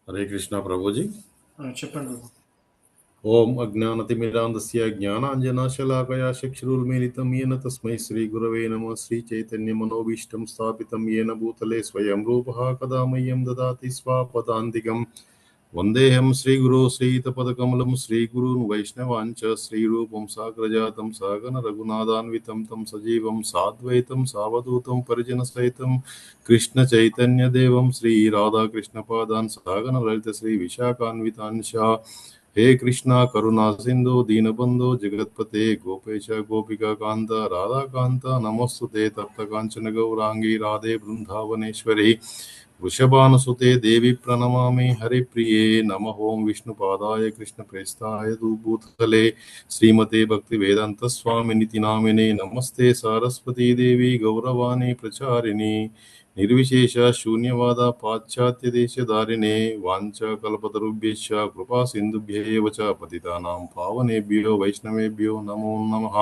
हरे कृष्णा प्रभु जी। చెప్పండి ప్రభు. ओम अज्ञानतिमिरान्धस्य ज्ञानाञ्जनशलाकया चक्षुरुन्मीलितं येन तस्मै श्रीगुरवे नमः। श्रीचैतन्यमनोभीष्टं स्थापितं येन भूतले स्वयं रूपः कदा मह्यं ददाति स्वापदान्तिकम्। वन्देऽहं श्रीगुरो श्रीयुतपदकमलं श्रीगुरून् वैष्णवाञ्च श्रीरूपं साग्रजातं सहगण रघुनाथान्वितं तं सजीवं साद्वैतं सावधूतं परिजनसहितं कृष्णचैतन्यदेवं श्रीराधाकृष्णपादान् सहगण ललित श्रीविशाखान्वितांश्च। हे कृष्णा करुणा सिंधु दीनबंधु जगतपते गोपेश गोपिका कांत राधा कांत नमोस्तुते तप्त कांचन गौरांगी राधे वृंदावनेश्वरी वृषभानुसुते देवी प्रणमामि हरिप्रिये नमः। ओं विष्णुपादाय कृष्णप्रेष्ठाय भूतले श्रीमते भक्तिवेदांत स्वामिनिति नामिने नमस्ते सारस्वती देवी गौरवाणी प्रचारिणी निर्विशेष शून्यवाद पाश्चात्य देशधारिणे वाञ्छाकल्पतरुभ्यश्च कृपा सिन्धुभ्येव च पतितानां पावनेभ्यो वैष्णवेभ्यो नमो नमः।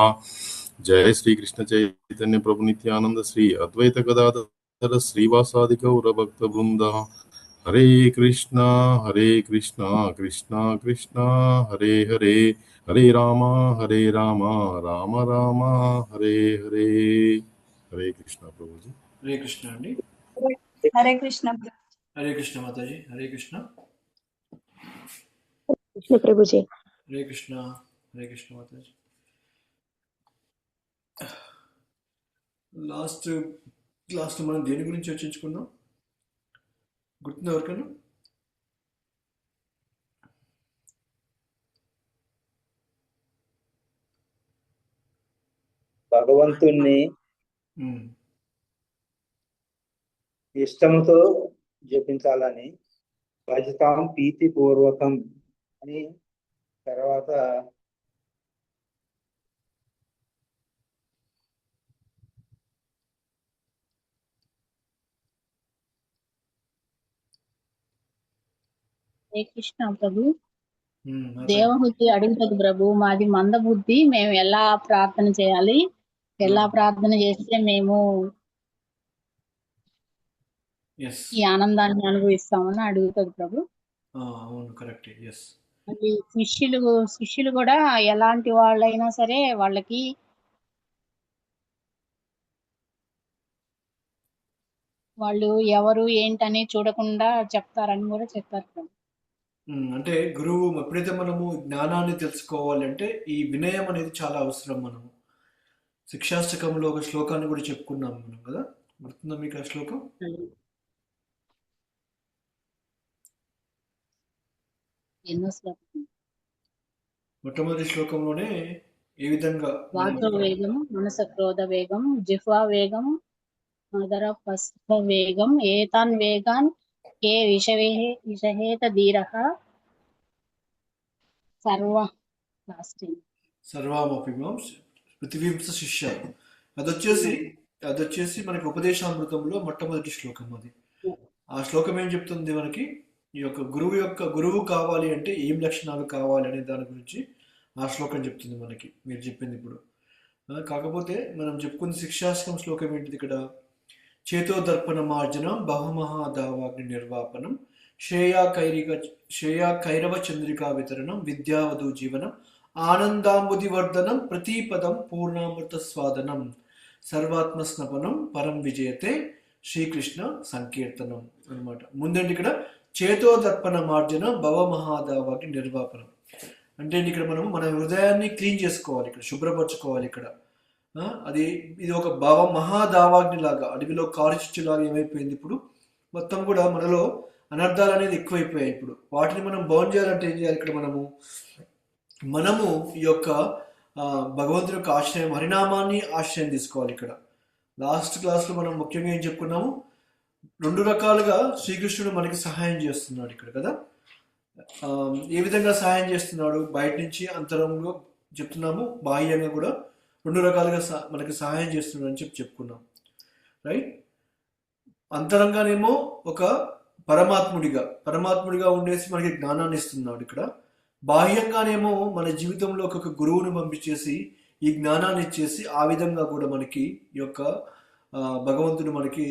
जय श्री कृष्ण चैतन्य प्रभु नित्यानंद श्री अद्वैत गदाधर श्रीवासादि गौर भक्त वृंद। हरे कृष्णा कृष्णा कृष्णा हरे हरे, हरे राम राम राम हरे हरे। हरे कृष्णा प्रभु जी। హరే కృష్ణ అండి. हरे कृष्ण హరే కృష్ణ మాతాజీ. హరే కృష్ణ. కృష్ణ ప్రభుజీ. హరే కృష్ణ. హరే కృష్ణ మాతాజీ. లాస్ట్ క్లాస్లో మనం దేని గురించి చర్చించుకున్నాం గుర్తుందా ఎవరికైనా? భగవంతుణ్ణి ఇష్టంతో జపించాలని, భజతాం ప్రీతి పూర్వకం అని, తర్వాత హరే కృష్ణ ప్రభు. దేవహుతి అడుగుతుంది ప్రభు, మాది మంద బుద్ధి, మేము ఎలా ప్రార్థన చేయాలి, ఎలా ప్రార్థన చేస్తే మేము ఈ ఆనందాన్ని అనుభవిస్తామని అడుగుతుంది ప్రభు. అవును, కరెక్ట్. ఎస్. అది శిష్యులు కూడా ఎలాంటి వాళ్ళైనా సరే వాళ్ళకి వాళ్ళు ఎవరు ఏంటని చూడకుండా చెప్తారని కూడా చెప్తారు ప్రభు. అంటే గురువు ఎప్పుడైతే మనము జ్ఞానాన్ని తెలుసుకోవాలి అంటే ఈ వినయం అనేది చాలా అవసరం. మనము శిక్షాష్టకంలో ఒక శ్లోకాన్ని కూడా చెప్పుకున్నాం మనం కదా, గుర్తుందా మీకు ఆ శ్లోకం? ఎన్నో శ్లోకం. మొట్టమొదటి శ్లోకంలోనే ఏ విధంగా వాక్య వేగము, మనస క్రోధ వేగం, జిహ్వా వేగం, మదర పస్ప వేగం, ఏతాన్ వేగాన్ కే విషహేత ధీరః సర్వామపి మాం పృథివీంస శిష్య. అదొచ్చేసి మనకి ఉపదేశామృతంలో మొట్టమొదటి శ్లోకం అది. ఆ శ్లోకం ఏం చెప్తుంది మనకి? ఈ యొక్క గురువు కావాలి అంటే ఏం లక్షణాలు కావాలి అనే దాని గురించి ఆ శ్లోకం చెప్తుంది మనకి, మీరు చెప్పింది ఇప్పుడు. కాకపోతే మనం చెప్పుకున్న శిక్షాష్టకం శ్లోకం ఏంటిది ఇక్కడ? చేతో దర్పణ మార్జనం బహుమహాదావాగ్ని నిర్వాపనం శ్రేయా కైరవ చంద్రికా వితరణం విద్యావధు జీవనం ఆనందాంబుదివర్ధనం ప్రతిపదం పూర్ణామృత స్వాదనం సర్వాత్మ స్నపనం పరం విజయతే శ్రీకృష్ణ సంకీర్తనం అనమాట. ముందండి ఇక్కడ చేతో దర్పణ మార్జనం భవమహాదావాగ్ని నిర్వాపనం అంటే ఇక్కడ మనం మన హృదయాన్ని క్లీన్ చేసుకోవాలి, ఇక్కడ శుభ్రపరచుకోవాలి. ఇక్కడ ఇది ఒక మహాదావాగ్ని లాగా, అడవిలో కారుచిచ్చులాగా ఏమైపోయింది ఇప్పుడు మొత్తం కూడా మనలో అనర్థాలు అనేది ఎక్కువైపోయాయి. ఇప్పుడు వాటిని మనం బౌండ్ చేయాలంటే ఏం చేయాలి? ఇక్కడ మనము ఈ యొక్క భగవంతుని యొక్క ఆశ్రయం, హరినామాన్ని ఆశ్రయం తీసుకోవాలి. ఇక్కడ లాస్ట్ క్లాస్లో మనం ముఖ్యంగా ఏం చెప్పుకున్నాము? 2 రకాలుగా శ్రీకృష్ణుడు మనకి సహాయం చేస్తున్నాడు ఇక్కడ కదా. ఏ విధంగా సహాయం చేస్తున్నాడు? బయట నుంచి అంతరంలో చెప్తున్నాము, బాహ్యంగా కూడా 2 రకాలుగా మనకి సహాయం చేస్తున్నాడు అని చెప్పుకున్నాం, రైట్? అంతరంగానేమో ఒక పరమాత్ముడిగా ఉండేసి మనకి జ్ఞానాన్ని ఇస్తున్నాడు ఇక్కడ. బాహ్యంగానేమో మన జీవితంలో ఒక గురువుని పంపించేసి ఈ జ్ఞానాన్ని ఇచ్చేసి ఆ విధంగా కూడా మనకి ఈ యొక్క భగవంతుడు మనకి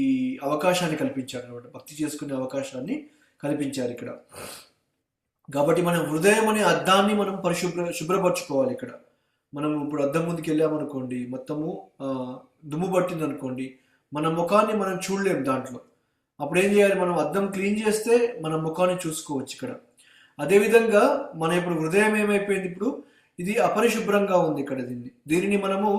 ఈ అవకాశాన్ని కల్పించాడు అనమాట, భక్తి చేసుకునే అవకాశాన్ని కల్పించారు ఇక్కడ. కాబట్టి మన హృదయం అనే అద్దాన్ని మనం శుభ్రపరచుకోవాలి ఇక్కడ. మనం ఇప్పుడు అద్దం ముందుకు వెళ్ళామనుకోండి, మొత్తము దుమ్ము పట్టింది అనుకోండి, మన ముఖాన్ని మనం చూడలేము దాంట్లో. అప్పుడు ఏం చేయాలి, మనం అద్దం క్లీన్ చేస్తే మన ముఖాన్ని చూసుకోవచ్చు ఇక్కడ. అదేవిధంగా మన ఇప్పుడు హృదయం ఏమైపోయింది, ఇప్పుడు ఇది అపరిశుభ్రంగా ఉంది ఇక్కడ. దీనిని మనము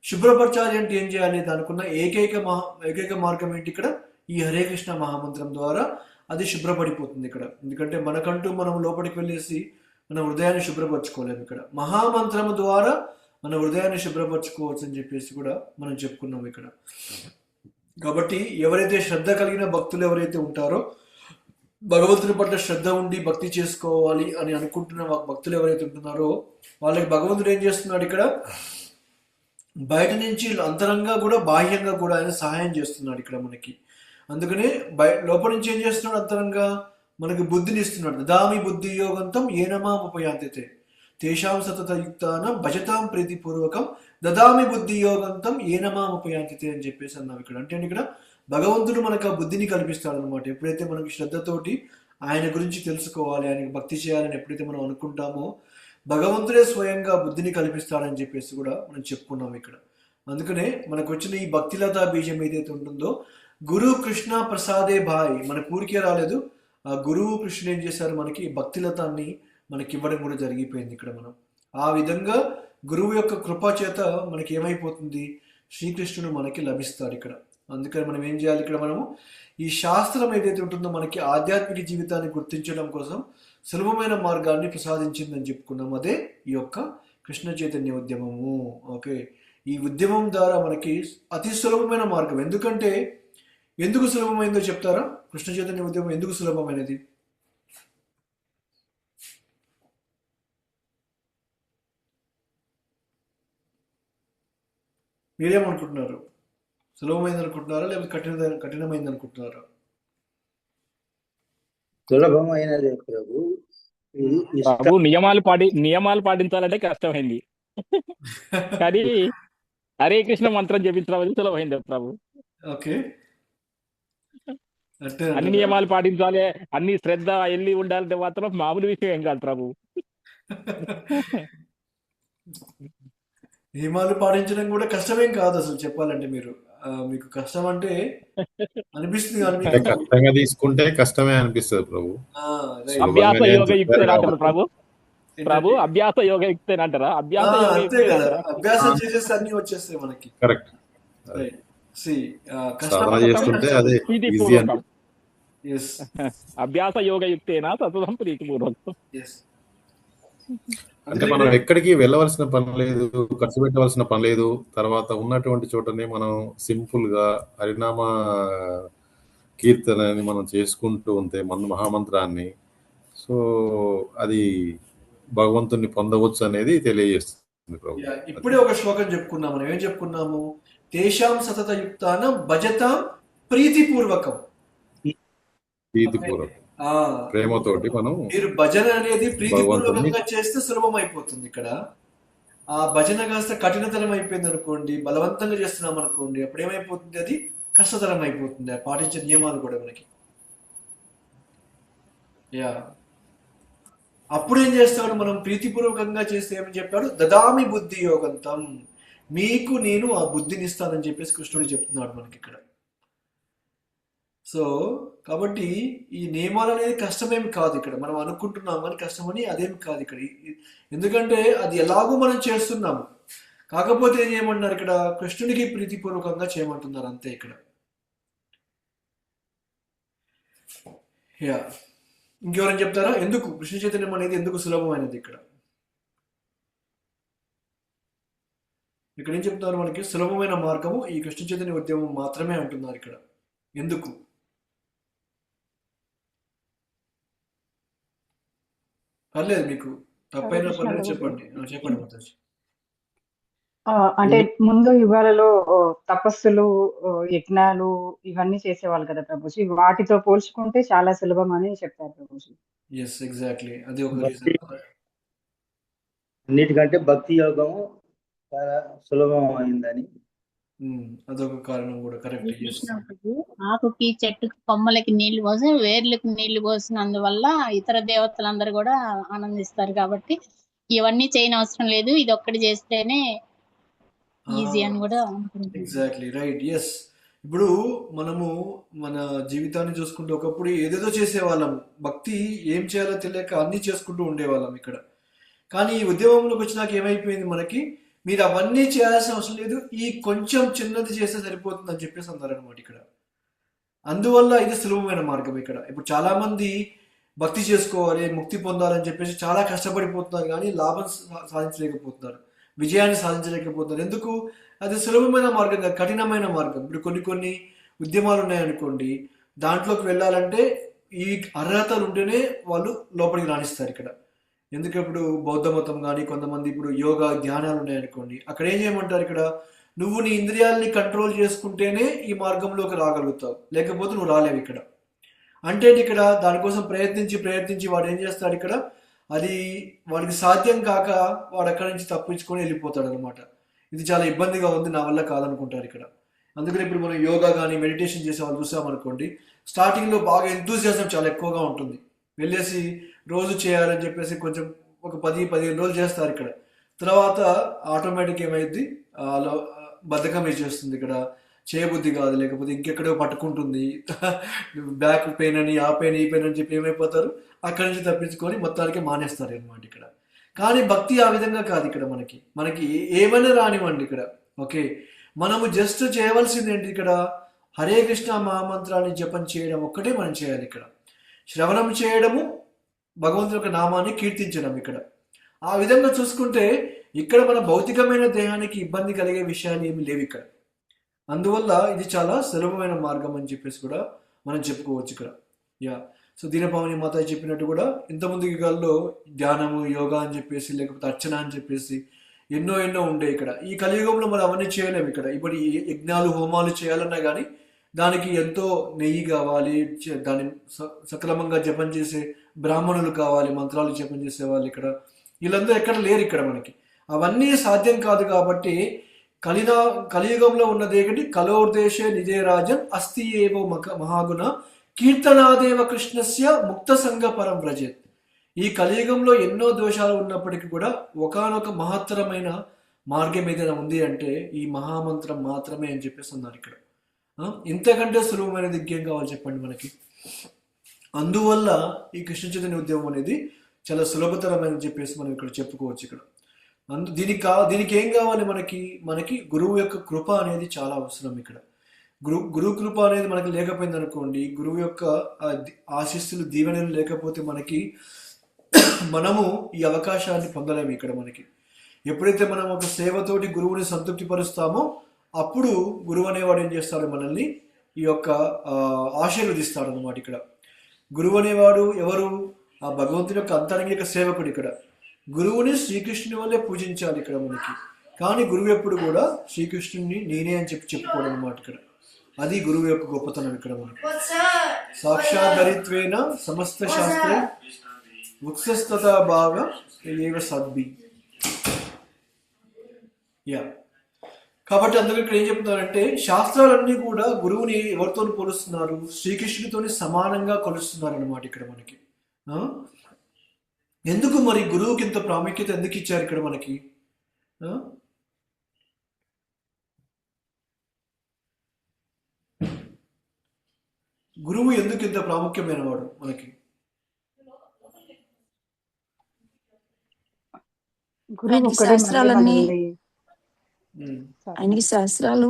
శుభ్రపరచాలి అంటే ఏం చేయాలి, దానికున్న ఏకైక మార్గం ఏంటి ఇక్కడ, ఈ హరే కృష్ణ మహామంత్రం ద్వారా అది శుభ్రపడిపోతుంది ఇక్కడ. ఎందుకంటే మనకంటూ మనం లోపలికి వెళ్ళేసి మన హృదయాన్ని శుభ్రపరచుకోలేము ఇక్కడ. మహామంత్రం ద్వారా మన హృదయాన్ని శుభ్రపరచుకోవచ్చు అని చెప్పేసి కూడా మనం చెప్పుకున్నాం ఇక్కడ. కాబట్టి ఎవరైతే శ్రద్ధ కలిగిన భక్తులు ఎవరైతే ఉంటారో, భగవంతుని పట్ల శ్రద్ధ ఉండి భక్తి చేసుకోవాలి అని అనుకుంటున్న భక్తులు ఎవరైతే ఉంటున్నారో, వాళ్ళకి భగవంతుడు ఏం చేస్తున్నాడు ఇక్కడ, బయట నుంచి అంతరంగా కూడా బాహ్యంగా కూడా ఆయన సహాయం చేస్తున్నాడు ఇక్కడ మనకి. అందుకనే లోపల నుంచి ఏం చేస్తున్నాడు, అంతరంగా మనకి బుద్ధిని ఇస్తున్నాడు. దదామి బుద్ధి యోగంతం ఏనమాం ఉపయాంతితే తేషాం సతతయుక్తానం భజతాం ప్రీతిపూర్వకం దదామి బుద్ధి యోగంతం ఏనమాం ఉపయాంతితే అని చెప్పేసి అన్నాం ఇక్కడ. అంటే ఇక్కడ భగవంతుడు మనకు ఆ బుద్ధిని కల్పిస్తాడు అనమాట. ఎప్పుడైతే మనకి శ్రద్ధతోటి ఆయన గురించి తెలుసుకోవాలి, ఆయనకి భక్తి చేయాలని ఎప్పుడైతే మనం అనుకుంటామో, భగవంతుడే స్వయంగా బుద్ధిని కల్పిస్తాడని చెప్పేసి కూడా మనం చెప్పుకున్నాం ఇక్కడ. అందుకనే మనకు వచ్చిన ఈ భక్తిలతా బీజం ఏదైతే ఉంటుందో, గురు కృష్ణ ప్రసాదే భాయ్, మన ఊరికే రాలేదు, ఆ గురువు కృష్ణుడు ఏం చేశారు, మనకి భక్తిలతాన్ని మనకి ఇవ్వడం కూడా జరిగిపోయింది ఇక్కడ. మనం ఆ విధంగా గురువు యొక్క కృప చేత మనకి ఏమైపోతుంది, శ్రీకృష్ణుడు మనకి లభిస్తాడు ఇక్కడ. అందుకని మనం ఏం చేయాలి ఇక్కడ, మనము ఈ శాస్త్రం ఏదైతే ఉంటుందో మనకి ఆధ్యాత్మిక జీవితాన్ని గుర్తించడం కోసం సులభమైన మార్గాన్ని ప్రసాదించిందని చెప్పుకున్నాం. అదే ఈ యొక్క కృష్ణ చైతన్య ఉద్యమము. ఓకే, ఈ ఉద్యమం ద్వారా మనకి అతి సులభమైన మార్గం. ఎందుకు సులభమైందో చెప్తారా? కృష్ణ చైతన్య ఉద్యమం ఎందుకు సులభమైనది? మీరేమనుకుంటున్నారు? సులభమైంది అనుకుంటున్నారా, లేకపోతే కఠినమైంది అనుకుంటున్నారా? సులభమైనదే ప్రభు. బాబు, నియమాలు పాటించాలంటే కష్టమైంది, కానీ హరే కృష్ణ మంత్రం జపించడం అనేది సులభమైంది ప్రభు. ఓకే, అన్ని నియమాలు పాటించాలి, అన్ని శ్రద్ధ వెళ్ళి ఉండాలంటే మాత్రం మామూలు విషయం ఏం కాదు ప్రభు. నియమాలు పాటించడం కూడా కష్టమేం కాదు అసలు చెప్పాలంటే. మీకు కష్టం అంటే అనిపిస్తుంది, కష్టంగా తీసుకుంటే కష్టమే అనిపిస్తుంది ప్రభు. అభ్యాస యోగ యుక్తేనంటారు ప్రభు అభ్యాస యోగ యుక్తేనంటారా? అభ్యాసం చేసేస్తే అన్ని వచ్చేస్తాయి మనకి. కరెక్ట్, చేస్తుంటే అదే ఈజీ అంటే. అభ్యాస యోగ యుక్తేనా సతతం ప్రీతిపూర్వకం. అంటే మనం ఎక్కడికి వెళ్ళవలసిన పని లేదు, ఖర్చు పెట్టవలసిన పని లేదు. తర్వాత ఉన్నటువంటి చోటనే మనం సింపుల్ గా హరినామ కీర్తనని మనం చేసుకుంటూ ఉంటే మన మహామంత్రాన్ని, సో అది భగవంతుని పొందవచ్చు అనేది తెలియజేస్తుంది ప్రభు. ఇప్పుడే ఒక శ్లోకం చెప్పుకున్నాము. మనం ఏం చెప్పుకున్నాము? తేషాం సతతయుక్తానం భజతాం ప్రీతిపూర్వకం. ప్రేమతోటి మనం మీరు భజన అనేది ప్రీతిపూర్వకంగా చేస్తే సులభం అయిపోతుంది ఇక్కడ. ఆ భజన కాస్త కఠినతరం అయిపోయింది అనుకోండి, బలవంతంగా చేస్తున్నాం అనుకోండి, అప్పుడు ఏమైపోతుంది, అది కష్టతరం అయిపోతుంది. పాటించే నియమాలు కూడా మనకి. అప్పుడు ఏం చేస్తాడు, మనం ప్రీతిపూర్వకంగా చేస్తే ఏమని చెప్పాడు, దదామి బుద్ధి యోగంతం, మీకు నేను ఆ బుద్ధిని ఇస్తానని చెప్పేసి కృష్ణుడు చెప్తున్నాడు మనకి ఇక్కడ. సో కాబట్టి ఈ నియమాలు అనేది కష్టమేమి కాదు ఇక్కడ. మనం అనుకుంటున్నాం కానీ కష్టమని అదేమి కాదు ఇక్కడ. ఎందుకంటే అది ఎలాగో మనం చేస్తున్నాము. కాకపోతే ఏం చేయమంటున్నారు ఇక్కడ, కృష్ణుడికి ప్రీతిపూర్వకంగా చేయమంటున్నారు అంతే ఇక్కడ. ఇంకెవరైనా చెప్తారా ఎందుకు కృష్ణ చైతన్యం అనేది ఎందుకు సులభమైనది ఇక్కడ? ఇక్కడ ఏం చెప్తున్నారు మనకి, సులభమైన మార్గము ఈ కృష్ణ చైతన్య ఉద్యమం మాత్రమే అంటున్నారు ఇక్కడ. ఎందుకు? పర్లేదు, మీకు తప్పైన పర్లేదు, చెప్పండి. మాతాజీ. అంటే ముందు యుగాలలో తపస్సులు, యజ్ఞాలు ఇవన్నీ చేసేవాళ్ళు కదా ప్రభుజీ, వాటితో పోల్చుకుంటే చాలా సులభం అని చెప్తారు ప్రభుజీ. ఎస్, ఎగ్జాక్ట్లీ, అది ఒక రీజన్. అన్నిటికంటే భక్తి యోగం చాలా సులభం అయిందని అదొక కారణం కూడా కరెక్ట్. ఎస్. శ్రీకృష్ణుడు ఆకుకి చెట్టుకి కొమ్మలకి నీళ్లు పోసి వేర్లకు నీళ్లు పోసినందువల్ల ఇతర దేవతలందరూ కూడా ఆనందిస్తారు కాబట్టి ఇవన్నీ చేయని అవసరం లేదు, ఇది ఒక్కటి చేస్తేనే ఈజీ అని కూడా అనుకుంటున్నాను. Exactly right. ఎస్. ఇప్పుడు మనము మన జీవితాన్ని చూసుకుంటే ఒకప్పుడు ఏదేదో చేసేవాళ్ళం, భక్తి ఏం చేయాలో తెలియక అన్నీ చేసుకుంటూ ఉండేవాళ్ళం ఇక్కడ. కానీ ఈ ఉద్యమంలోకి వచ్చినాక ఏమైపోయింది మనకి, మీరు అవన్నీ చేయాల్సిన అవసరం లేదు, ఈ కొంచెం చిన్నది చేస్తే సరిపోతుంది అని చెప్పేసి అన్నారనమాట ఇక్కడ. అందువల్ల ఇది సులభమైన మార్గం ఇక్కడ. ఇప్పుడు చాలా మంది భక్తి చేసుకోవాలి, ముక్తి పొందాలని చెప్పేసి చాలా కష్టపడిపోతున్నారు, కానీ లాభం సాధించలేకపోతున్నారు, విజయాన్ని సాధించలేకపోతున్నారు. ఎందుకు? అది సులభమైన మార్గం కాదు, కఠినమైన మార్గం. ఇప్పుడు కొన్ని ఉద్యమాలు ఉన్నాయనుకోండి, దాంట్లోకి వెళ్ళాలంటే ఈ అర్హతలు ఉంటేనే వాళ్ళు లోపలికి రాణిస్తారు ఇక్కడ. ఎందుకు? ఇప్పుడు బౌద్ధ మతం కానీ, కొంతమంది ఇప్పుడు యోగా ధ్యానాలు ఉన్నాయనుకోండి, అక్కడ ఏం చేయమంటారు, ఇక్కడ నువ్వు నీ ఇంద్రియాలని కంట్రోల్ చేసుకుంటేనే ఈ మార్గంలోకి రాగలుగుతావు, లేకపోతే నువ్వు రాలేవు ఇక్కడ. అంటే ఇక్కడ దానికోసం ప్రయత్నించి వాడు ఏం చేస్తాడు ఇక్కడ, అది వాడికి సాధ్యం కాక వాడు అక్కడి నుంచి తప్పించుకొని వెళ్ళిపోతాడు అనమాట. ఇది చాలా ఇబ్బందిగా ఉంది, నా వల్ల కాదనుకుంటారు ఇక్కడ. అందుకని ఇప్పుడు మనం యోగా కానీ మెడిటేషన్ చేసే వాళ్ళు చూసామనుకోండి, స్టార్టింగ్లో బాగా ఎంతూజియాజం చాలా ఎక్కువగా ఉంటుంది, వెళ్ళేసి రోజు చేయాలని చెప్పేసి కొంచెం ఒక 10-15 రోజులు చేస్తారు ఇక్కడ. తర్వాత ఆటోమేటిక్ ఏమైంది, బద్ధకం చేస్తుంది ఇక్కడ, చేయబుద్ధి కాదు, లేకపోతే ఇంకెక్కడో పట్టుకుంటుంది, బ్యాక్ పెయిన్ అని, ఆ పెయిన్ ఈ పెయిన్ అని చెప్పి ఏమైపోతారు, అక్కడి నుంచి తప్పించుకొని మొత్తానికి మానేస్తారు అనమాట ఇక్కడ. కానీ భక్తి ఆ విధంగా కాదు ఇక్కడ. మనకి ఏమైనా రానివ్వండి ఇక్కడ, ఓకే, మనము జస్ట్ చేయవలసింది ఏంటి ఇక్కడ, హరే కృష్ణ మహామంత్రాన్ని జపం చేయడం ఒక్కటే మనం చేయాలి ఇక్కడ. శ్రవణం చేయడము, భగవంతుని యొక్క నామాన్ని కీర్తించడం ఇక్కడ. ఆ విధంగా చూసుకుంటే ఇక్కడ మన భౌతికమైన దేహానికి ఇబ్బంది కలిగే విషయాలు ఏమి లేవు ఇక్కడ. అందువల్ల ఇది చాలా సులభమైన మార్గం అని చెప్పేసి కూడా మనం చెప్పుకోవచ్చు ఇక్కడ. యా. సో దీనపావని మాత చెప్పినట్టు కూడా ఇంతకుముందు యుగాల్లో ధ్యానము, యోగా అని చెప్పేసి, లేకపోతే అర్చన అని చెప్పేసి ఎన్నో ఉండే ఇక్కడ. ఈ కలియుగంలో మనం అవన్నీ చేయలేము ఇక్కడ. ఇప్పుడు ఈ యజ్ఞాలు హోమాలు చేయాలన్నా కానీ దానికి ఎంతో నెయ్యి కావాలి, దాన్ని సక్రమంగా జపం చేసే బ్రాహ్మణులు కావాలి, మంత్రాలు జపం చేసే వాళ్ళు ఇక్కడ, వీళ్ళందరూ ఎక్కడ లేరు ఇక్కడ మనకి. అవన్నీ సాధ్యం కాదు కాబట్టి కలియుగంలో ఉన్నది ఏంటి, కలోర్దేశే నిజే రాజన్ అస్తి ఏవో మహాగుణ కీర్తనాదేవ కృష్ణస్య ముక్త సంగ పరం వ్రజేత్. ఈ కలియుగంలో ఎన్నో దోషాలు ఉన్నప్పటికీ కూడా ఒకానొక మహత్తరమైన మార్గం ఏదైనా ఉంది అంటే ఈ మహామంత్రం మాత్రమే అని చెప్పేసి అన్నారు ఇక్కడ. ఇంతకంటే సులభమైనది ఇంకేం కావాలి చెప్పండి మనకి. అందువల్ల ఈ కృష్ణ చైతన్య ఉద్యమం అనేది చాలా సులభతరమైన చెప్పేసి మనం ఇక్కడ చెప్పుకోవచ్చు ఇక్కడ. దీనికి ఏం కావాలి మనకి గురువు యొక్క కృప అనేది చాలా అవసరం ఇక్కడ. గురువు కృప అనేది మనకి లేకపోయింది అనుకోండి, గురువు యొక్క ఆశీస్సులు దీవెనలు లేకపోతే మనము ఈ అవకాశాన్ని పొందలేము ఇక్కడ మనకి. ఎప్పుడైతే మనం ఒక సేవతోటి గురువుని సంతృప్తి పరుస్తామో అప్పుడు గురువు అనేవాడు ఏం చేస్తాడు, మనల్ని ఈ యొక్క ఆశీర్వదిస్తాడు అనమాట ఇక్కడ. గురువు అనేవాడు ఎవరు? ఆ భగవంతుని యొక్క అంతరంగిక సేవకుడు ఇక్కడ. గురువుని శ్రీకృష్ణుని వల్లే పూజించాలి ఇక్కడ మనకి. కానీ గురువు ఎప్పుడు కూడా శ్రీకృష్ణుని నేనే అని చెప్పుకోవడం అనమాట ఇక్కడ. అది గురువు యొక్క గొప్పతనం ఇక్కడ మనకి. సాక్షాద్ధరిత్వేన సమస్త శాస్త్రే వృక్షస్తత భావ ఏవ సద్భి. యా. కాబట్టి అందులో ఇక్కడ ఏం చెప్తున్నారంటే శాస్త్రాలన్నీ కూడా గురువుని ఎవరితో పోలుస్తున్నారు, శ్రీకృష్ణుడితో సమానంగా కొలుస్తున్నారు అనమాట ఇక్కడ మనకి. ఎందుకు మరి గురువుకి ఇంత ప్రాముఖ్యత ఎందుకు ఇచ్చారు ఇక్కడ మనకి? గురువు ఎందుకు ఇంత ప్రాముఖ్యమైన వాడు మనకి? ఆయనకి శాస్త్రాలు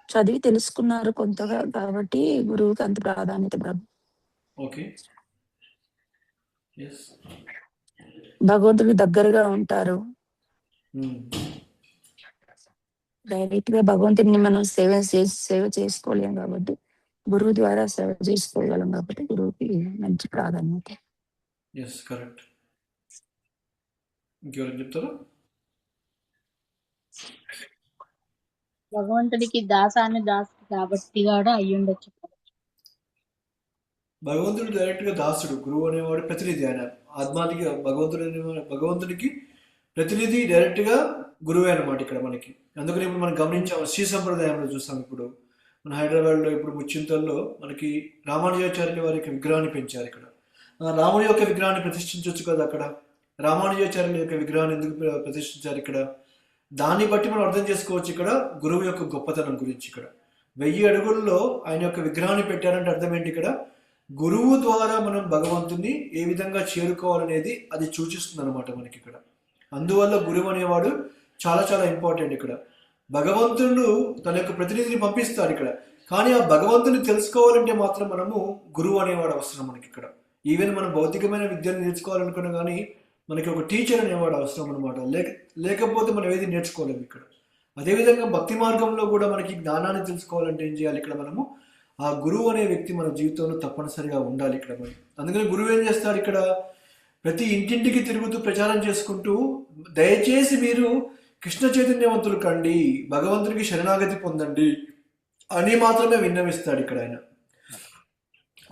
చదివి తెలుసుకున్నారు కొంతగా కాబట్టి గురువుకి అంత ప్రాధాన్యత. ఓకే. భగవంతుడికి దగ్గరగా ఉంటారు. డైరెక్ట్ గా భగవంతుడిని మనం సేవ చేసుకోలేం కాబట్టి గురువు ద్వారా సేవ చేసుకోగలం కాబట్టి గురువుకి మంచి ప్రాధాన్యత. కరెక్ట్. ఇంకెవరు చెప్తారు? భగవంతుడికి దాసాన్ని కాబట్టి కూడా అయ్యుండొచ్చు. భగవంతుడు డైరెక్ట్ గా దాసుడు, గురువు అనేవాడు ప్రతినిధి. ఆయన ఆత్మానికి భగవంతుడికి ప్రతినిధి డైరెక్ట్ గా గురువే అనమాట ఇక్కడ మనకి. అందుకని ఇప్పుడు మనం గమనించాం, శ్రీ సంప్రదాయంలో చూసాం. ఇప్పుడు మన హైదరాబాద్లో ఇప్పుడు ముచ్చింతల్లో మనకి రామానుజాచార్యుల వారి యొక్క విగ్రహాన్ని పెంచారు ఇక్కడ. రాముడి యొక్క విగ్రహాన్ని ప్రతిష్ఠించవచ్చు కదా అక్కడ. రామానుజాచార్యుల యొక్క విగ్రహాన్ని ఎందుకు ప్రతిష్ఠించారు ఇక్కడ? దాన్ని బట్టి మనం అర్థం చేసుకోవచ్చు ఇక్కడ గురువు యొక్క గొప్పతనం గురించి. ఇక్కడ 1000 అడుగుల్లో ఆయన యొక్క విగ్రహాన్ని పెట్టారంటే అర్థం ఏంటి? ఇక్కడ గురువు ద్వారా మనం భగవంతుని ఏ విధంగా చేరుకోవాలనేది అది సూచిస్తుంది అనమాట మనకి ఇక్కడ. అందువల్ల గురువు అనేవాడు చాలా చాలా ఇంపార్టెంట్ ఇక్కడ. భగవంతుడు తన యొక్క ప్రతినిధిని పంపిస్తాడు ఇక్కడ, కానీ ఆ భగవంతుని తెలుసుకోవాలంటే మాత్రం మనము గురువు అనేవాడు అవసరం మనకి ఇక్కడ. ఈవెన్ మనం భౌతికమైన విద్యను నేర్చుకోవాలనుకున్నా కానీ మనకి ఒక టీచర్ అనేవాడు అవసరం అనమాట. లేకపోతే మనం ఏది నేర్చుకోలేము ఇక్కడ. అదేవిధంగా భక్తి మార్గంలో కూడా మనకి జ్ఞానాన్ని తెలుసుకోవాలంటే ఏం చేయాలి? ఇక్కడ మనము ఆ గురువు అనే వ్యక్తి మన జీవితంలో తప్పనిసరిగా ఉండాలి ఇక్కడ మనం. అందుకని గురువు ఏం చేస్తాడు? ఇక్కడ ప్రతి ఇంటింటికి తిరుగుతూ ప్రచారం చేసుకుంటూ దయచేసి మీరు కృష్ణ చైతన్యవంతులు కండి, భగవంతునికి శరణాగతి పొందండి అని మాత్రమే విన్నవిస్తాడు ఇక్కడ ఆయన.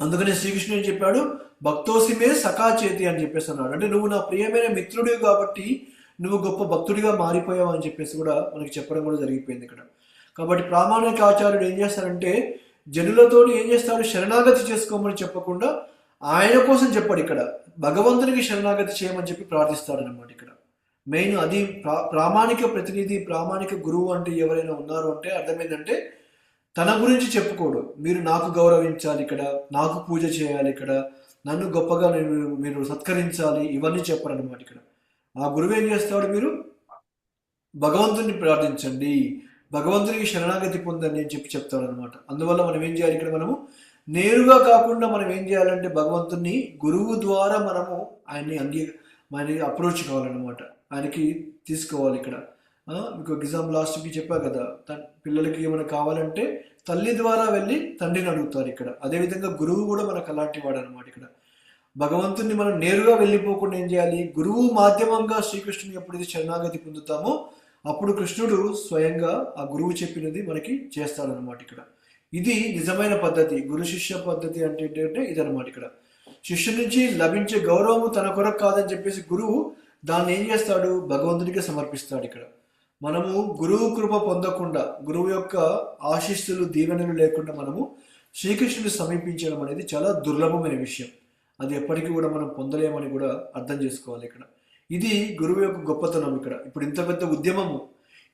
అందుకని శ్రీకృష్ణుడు ఏం చెప్పాడు? భక్తోసిమే సఖాచేతి అని చెప్పేసి అన్నాడు. అంటే నువ్వు నా ప్రియమైన మిత్రుడివి కాబట్టి నువ్వు గొప్ప భక్తుడిగా మారిపోయావు అని చెప్పేసి కూడా మనకి చెప్పడం కూడా జరిగిపోయింది ఇక్కడ. కాబట్టి ప్రామాణిక ఆచార్యుడు ఏం చేస్తాడంటే జనులతో ఏం చేస్తాడు? శరణాగతి చేసుకోమని చెప్పకుండా ఆయన కోసం చెప్పాడు ఇక్కడ, భగవంతునికి శరణాగతి చేయమని చెప్పి ప్రార్థిస్తాడు అనమాట ఇక్కడ. మెయిన్ అది ప్రామాణిక ప్రతినిధి, ప్రామాణిక గురువు అంటే ఎవరైనా ఉన్నారు అంటే అర్థం ఏంటంటే తన గురించి చెప్పుకోడు. మీరు నాకు గౌరవించాలి ఇక్కడ, నాకు పూజ చేయాలి ఇక్కడ, నన్ను గొప్పగా మీరు సత్కరించాలి, ఇవన్నీ చెప్పారు అనమాట ఇక్కడ. ఆ గురువు ఏం చేస్తాడు? మీరు భగవంతుని ప్రార్థించండి, భగవంతునికి శరణాగతి పొందండి అని చెప్పి చెప్తాడు అనమాట. అందువల్ల మనం ఏం చేయాలి? ఇక్కడ మనము నేరుగా కాకుండా మనం ఏం చేయాలంటే భగవంతుని గురువు ద్వారా మనము ఆయన్ని అప్రోచ్ కావాలన్నమాట, ఆయనకి తీసుకోవాలి ఇక్కడ. మీకు ఎగ్జాంపుల్ లాస్ట్కి చెప్పా కదా, పిల్లలకి ఏమైనా కావాలంటే తల్లి ద్వారా వెళ్ళి తండ్రిని అడుగుతారు ఇక్కడ. అదేవిధంగా గురువు కూడా మనకు అలాంటి వాడు అనమాట ఇక్కడ. భగవంతుని మనం నేరుగా వెళ్ళిపోకుండా ఏం చేయాలి? గురువు మాధ్యమంగా శ్రీకృష్ణుని ఎప్పుడైతే శరణాగతి పొందుతామో అప్పుడు కృష్ణుడు స్వయంగా ఆ గురువు చెప్పినది మనకి చేస్తాడనమాట ఇక్కడ. ఇది నిజమైన పద్ధతి, గురు శిష్య పద్ధతి అంటే ఏంటంటే ఇదనమాట ఇక్కడ. శిష్యు నుంచి లభించే గౌరవము తన కొరకు కాదని చెప్పేసి గురువు దాన్ని ఏం చేస్తాడు? భగవంతునికి సమర్పిస్తాడు ఇక్కడ. మనము గురువు కృప పొందకుండా, గురువు యొక్క ఆశీస్సులు దీవెనలు లేకుండా మనము శ్రీకృష్ణుని సమీపించడం అనేది చాలా దుర్లభమైన విషయం. అది ఎప్పటికీ కూడా మనం పొందలేమని కూడా అర్థం చేసుకోవాలి ఇక్కడ. ఇది గురువు యొక్క గొప్పతనం ఇక్కడ. ఇప్పుడు ఇంత పెద్ద ఉద్యమము,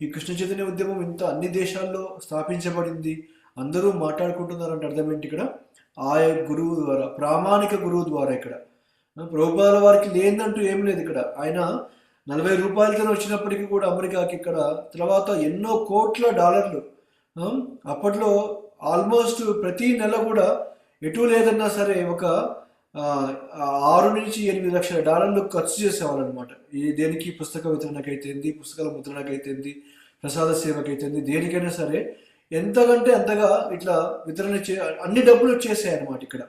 ఈ కృష్ణ చైతన్య ఉద్యమం ఇంత అన్ని దేశాల్లో స్థాపించబడింది, అందరూ మాట్లాడుకుంటున్నారంటే అర్థం ఏంటి? ఇక్కడ ఆ గురువు ద్వారా, ప్రామాణిక గురువు ద్వారా ఇక్కడ. ప్రభుపాదుల వారికి లేదంటూ ఏం లేదు ఇక్కడ. ఆయన 40 రూపాయలతో వచ్చినప్పటికీ కూడా అమెరికాకి ఇక్కడ తర్వాత ఎన్నో కోట్ల డాలర్లు, అప్పట్లో ఆల్మోస్ట్ ప్రతి నెల కూడా ఎటు లేదన్నా సరే ఒక 6 నుంచి 8 లక్షల డాలర్లు ఖర్చు చేసేవాళ్ళు అనమాట. దేనికి? పుస్తక వితరణకైతేంది, పుస్తకాల ముద్రణకైతేంది, ప్రసాద సేవకైతేంది, దేనికైనా సరే ఎంతకంటే అంతగా ఇట్లా వితరణ అన్ని డబ్బులు వచ్చేసాయి అనమాట ఇక్కడ.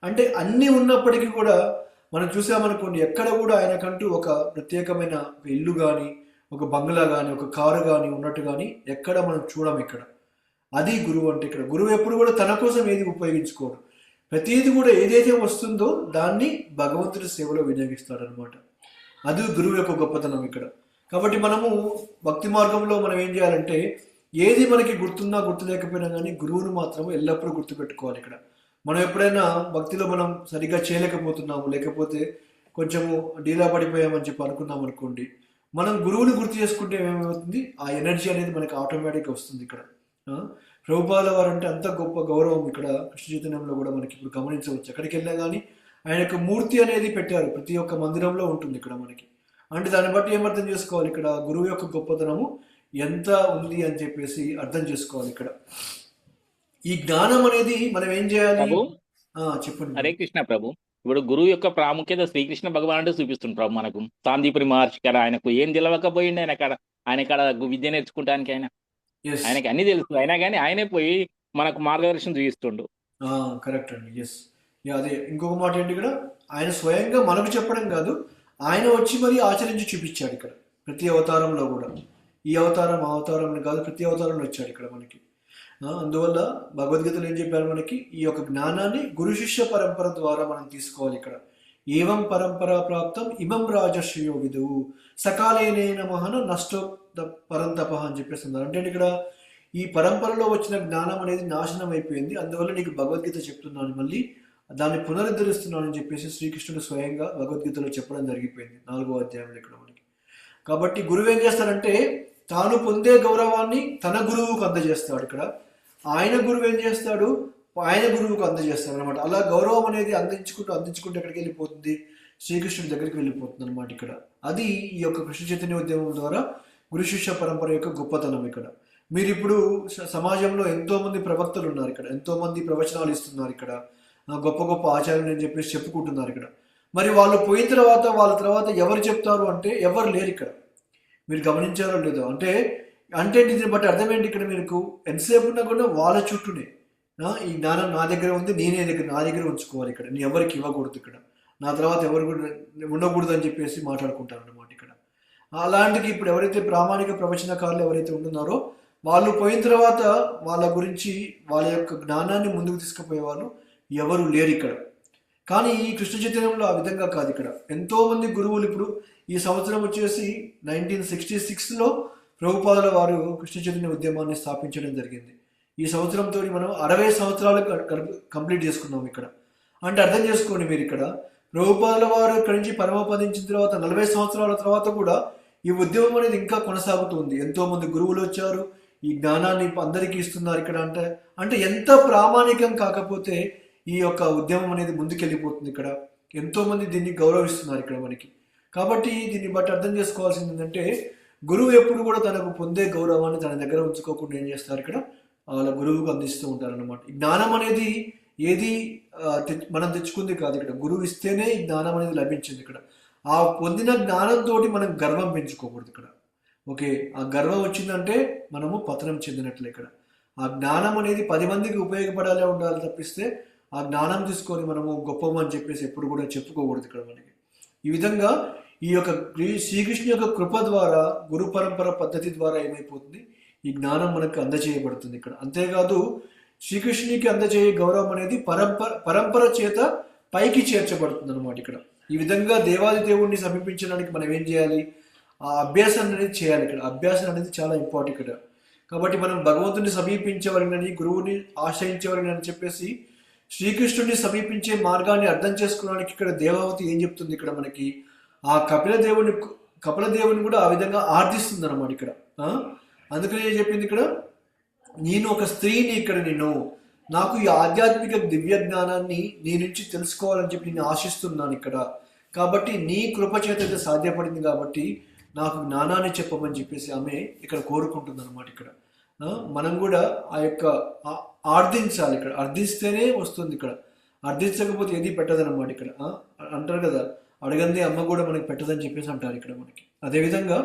అంటే అన్ని ఉన్నప్పటికీ కూడా మనం చూసామనుకోండి, ఎక్కడ కూడా ఆయనకంటూ ఒక ప్రత్యేకమైన ఇల్లు కానీ, ఒక బంగ్లా కానీ, ఒక కారు కానీ ఉన్నట్టు కానీ ఎక్కడ మనం చూడం ఇక్కడ. అది గురువు అంటే ఇక్కడ. గురువు ఎప్పుడు కూడా తన కోసం ఏది ఉపయోగించుకోడు, ప్రతిదీ కూడా ఏదైతే వస్తుందో దాన్ని భగవంతుడి సేవలో వినియోగిస్తాడనమాట. అది గురువు యొక్క గొప్పతనం ఇక్కడ. కాబట్టి మనము భక్తి మార్గంలో మనం ఏం చేయాలంటే ఏది మనకి గుర్తున్నా గుర్తు లేకపోయినా కానీ గురువును మాత్రం ఎల్లప్పుడూ గుర్తుపెట్టుకోవాలి ఇక్కడ. మనం ఎప్పుడైనా భక్తిలో మనం సరిగ్గా చేయలేకపోతున్నాము, లేకపోతే కొంచెము డీలా పడిపోయామని చెప్పి అనుకున్నాం అనుకోండి, మనం గురువుని గుర్తు చేసుకుంటే ఏమవుతుంది? ఆ ఎనర్జీ అనేది మనకి ఆటోమేటిక్గా వస్తుంది ఇక్కడ. ప్రభుపాదుల వారు అంటే అంత గొప్ప గౌరవం ఇక్కడ కృష్ణ చైతన్యంలో కూడా మనకి ఇప్పుడు గమనించవచ్చు. ఎక్కడికి వెళ్ళినా కానీ ఆయన యొక్క మూర్తి అనేది పెట్టారు, ప్రతి ఒక్క మందిరంలో ఉంటుంది ఇక్కడ మనకి. అంటే దాన్ని బట్టి ఏమర్థం చేసుకోవాలి? ఇక్కడ గురువు యొక్క గొప్పతనము ఎంత ఉంది అని చెప్పేసి అర్థం చేసుకోవాలి ఇక్కడ. ఈ జ్ఞానం అనేది మనం ఏం చేయాలి? చెప్పండి. హరే కృష్ణ ప్రభు. ఇప్పుడు గురువు యొక్క ప్రాముఖ్యత శ్రీకృష్ణ భగవానుడు చూపిస్తుంది ప్రభు మనకు. సాందీపురి మహర్షి కదా, ఆయనకు ఏం తెలవకపోయింది, ఆయన కాడ విద్య నేర్చుకుంటానికి ఆయనకి అన్ని తెలుసు, అయినా కానీ ఆయనే పోయి మనకు మార్గదర్శనం చూపిస్తుండు. కరెక్ట్ అండి. ఎస్, అదే ఇంకొక మాట ఏంటి ఇక్కడ, ఆయన స్వయంగా మనకు చెప్పడం కాదు, ఆయన వచ్చి మరి ఆచరించి చూపించాడు ఇక్కడ ప్రతి అవతారంలో కూడా. ఈ అవతారం ఆ అవతారం కాదు, ప్రతి అవతారంలో వచ్చాడు ఇక్కడ మనకి. అందువల్ల భగవద్గీతలో ఏం చెప్పారు మనకి? ఈ యొక్క జ్ఞానాన్ని గురు శిష్య పరంపర ద్వారా మనం తీసుకోవాలి ఇక్కడ. ఏవం పరంపరా ప్రాప్తం ఇమం రాజశ్రియో విదువు సకాలేన మహన పరంతప అని చెప్పేసి అన్నారు. అంటే ఇక్కడ ఈ పరంపరలో వచ్చిన జ్ఞానం అనేది నాశనం అయిపోయింది, అందువల్ల నీకు భగవద్గీత చెప్తున్నాను, మళ్ళీ దాన్ని పునరుద్ధరిస్తున్నాను అని చెప్పేసి శ్రీకృష్ణుడు స్వయంగా భగవద్గీతలో చెప్పడం జరిగిపోయింది 4వ అధ్యాయంలో ఇక్కడ మనకి. కాబట్టి గురువు ఏం చేస్తాడంటే తాను పొందే గౌరవాన్ని తన గురువుకు అందజేస్తాడు. ఇక్కడ ఆయన గురువు ఏం చేస్తాడు, ఆయన గురువుకు అందజేస్తాడు అనమాట. అలా గౌరవం అనేది అందించుకుంటూ ఎక్కడికి వెళ్ళిపోతుంది, శ్రీకృష్ణుడి దగ్గరికి వెళ్ళిపోతుంది అనమాట. ఇక్కడ అది ఈ యొక్క కృష్ణ చైతన్య ఉద్యమం ద్వారా గురు శిష్య పరంపర యొక్క గొప్పతనం. ఇక్కడ మీరు ఇప్పుడు సమాజంలో ఎంతో మంది ప్రవక్తలు ఉన్నారు, ఇక్కడ ఎంతో మంది ప్రవచనాలు ఇస్తున్నారు, ఇక్కడ గొప్ప గొప్ప ఆచార్యులు అని చెప్పేసి చెప్పుకుంటున్నారు. ఇక్కడ మరి వాళ్ళు పోయిన తర్వాత వాళ్ళ తర్వాత ఎవరు చెప్తారు అంటే ఎవరు లేరు. ఇక్కడ మీరు గమనించారో లేదో, అంటే దీన్ని బట్టి అర్థమేంటి, ఇక్కడ మీకు ఎంతసేపు ఉన్నా కూడా వాళ్ళ చుట్టూనే ఈ జ్ఞానం నా దగ్గర ఉంది, నా దగ్గర ఉంచుకోవాలి, ఇక్కడ నీ ఎవరికి ఇవ్వకూడదు, ఇక్కడ నా తర్వాత ఎవరు కూడా ఉండకూడదు అని చెప్పేసి మాట్లాడుకుంటారు అన్నమాట. ఇక్కడ అలాంటికి ఇప్పుడు ఎవరైతే ప్రామాణిక ప్రవచనకారులు ఎవరైతే ఉంటున్నారో వాళ్ళు పోయిన తర్వాత వాళ్ళ గురించి వాళ్ళ యొక్క జ్ఞానాన్ని ముందుకు తీసుకుపోయే వాళ్ళు ఎవరు లేరు ఇక్కడ. కానీ ఈ కృష్ణ చైతన్యంలో ఆ విధంగా కాదు. ఇక్కడ ఎంతో మంది గురువులు ఇప్పుడు ఈ సంవత్సరం వచ్చేసి 1966లో ప్రభుపాదుల వారు కృష్ణ చైతన్య ఉద్యమాన్ని స్థాపించడం జరిగింది. ఈ సంవత్సరంతో మనం 60 సంవత్సరాలు కంప్లీట్ చేసుకున్నాం ఇక్కడ. అంటే అర్థం చేసుకోండి మీరు, ఇక్కడ ప్రభుపాదుల వారు ఇక్కడి నుంచి పరమపదించిన తర్వాత 40 సంవత్సరాల తర్వాత కూడా ఈ ఉద్యమం అనేది ఇంకా కొనసాగుతుంది. ఎంతో మంది గురువులు వచ్చారు, ఈ జ్ఞానాన్ని అందరికీ ఇస్తున్నారు ఇక్కడ. అంటే ఎంత ప్రామాణికం కాకపోతే ఈ యొక్క ఉద్యమం అనేది ముందుకెళ్ళిపోతుంది. ఇక్కడ ఎంతో మంది దీన్ని గౌరవిస్తున్నారు ఇక్కడ మనకి. కాబట్టి దీన్ని బట్టి అర్థం చేసుకోవాల్సింది ఏంటంటే గురువు ఎప్పుడు కూడా తనకు పొందే గౌరవాన్ని తన దగ్గర ఉంచుకోకుండా ఏం చేస్తారు, ఇక్కడ వాళ్ళ గురువుకు అందిస్తూ ఉంటారన్నమాట. ఈ జ్ఞానం అనేది ఏది మనం తెచ్చుకుంది కాదు, ఇక్కడ గురువు ఇస్తేనే ఈ జ్ఞానం అనేది లభించింది. ఇక్కడ ఆ పొందిన జ్ఞానంతో మనం గర్వం పెంచుకోకూడదు. ఇక్కడ ఓకే, ఆ గర్వం వచ్చిందంటే మనము పతనం చెందినట్లే. ఇక్కడ ఆ జ్ఞానం అనేది 10 మందికి ఉపయోగపడాలి ఉండాలి తప్పిస్తే ఆ జ్ఞానం తీసుకొని మనము గొప్పమని చెప్పేసి ఎప్పుడు కూడా చెప్పుకోకూడదు ఇక్కడ మనకి. ఈ విధంగా ఈ యొక్క శ్రీకృష్ణ యొక్క కృప ద్వారా గురు పరంపర పద్ధతి ద్వారా ఏమైపోతుంది, ఈ జ్ఞానం మనకు అందజేయబడుతుంది ఇక్కడ. అంతేకాదు శ్రీకృష్ణునికి అందజేయ గౌరవం అనేది పరంపర చేత పైకి చేర్చబడుతుంది అనమాట. ఇక్కడ ఈ విధంగా దేవాది దేవుణ్ణి సమీపించడానికి మనం ఏం చేయాలి, ఆ అభ్యాసం అనేది చేయాలి. ఇక్కడ అభ్యాసం అనేది చాలా ఇంపార్టెంట్ ఇక్కడ. కాబట్టి మనం భగవంతుని సమీపించేవారిని, గురువుని ఆశ్రయించేవారిని అని చెప్పేసి శ్రీకృష్ణుడిని సమీపించే మార్గాన్ని అర్థం చేసుకోవడానికి ఇక్కడ దేవావతి ఏం చెప్తుంది, ఇక్కడ మనకి ఆ కపిలదేవుని కూడా ఆ విధంగా ఆర్థిస్తుంది అనమాట. ఇక్కడ అందుకని ఏం చెప్పింది, ఇక్కడ నేను ఒక స్త్రీని, ఇక్కడ నాకు ఈ ఆధ్యాత్మిక దివ్య జ్ఞానాన్ని నీ నుంచి తెలుసుకోవాలని చెప్పి నేను ఆశిస్తున్నాను ఇక్కడ. కాబట్టి నీ కృప చేత అయితే సాధ్యపడింది కాబట్టి నాకు జ్ఞానాన్ని చెప్పమని చెప్పేసి ఆమె ఇక్కడ కోరుకుంటుంది అనమాట. ఇక్కడ మనం కూడా ఆ యొక్క ఆర్థించాలి. ఇక్కడ అర్థిస్తేనే వస్తుంది. ఇక్కడ అర్థించకపోతే ఏది పెట్టదనమాట. ఇక్కడ అంటారు కదా, అడగంది అమ్మ కూడా మనకి పెట్టదని చెప్పేసి అంటారు ఇక్కడ మనకి. అదేవిధంగా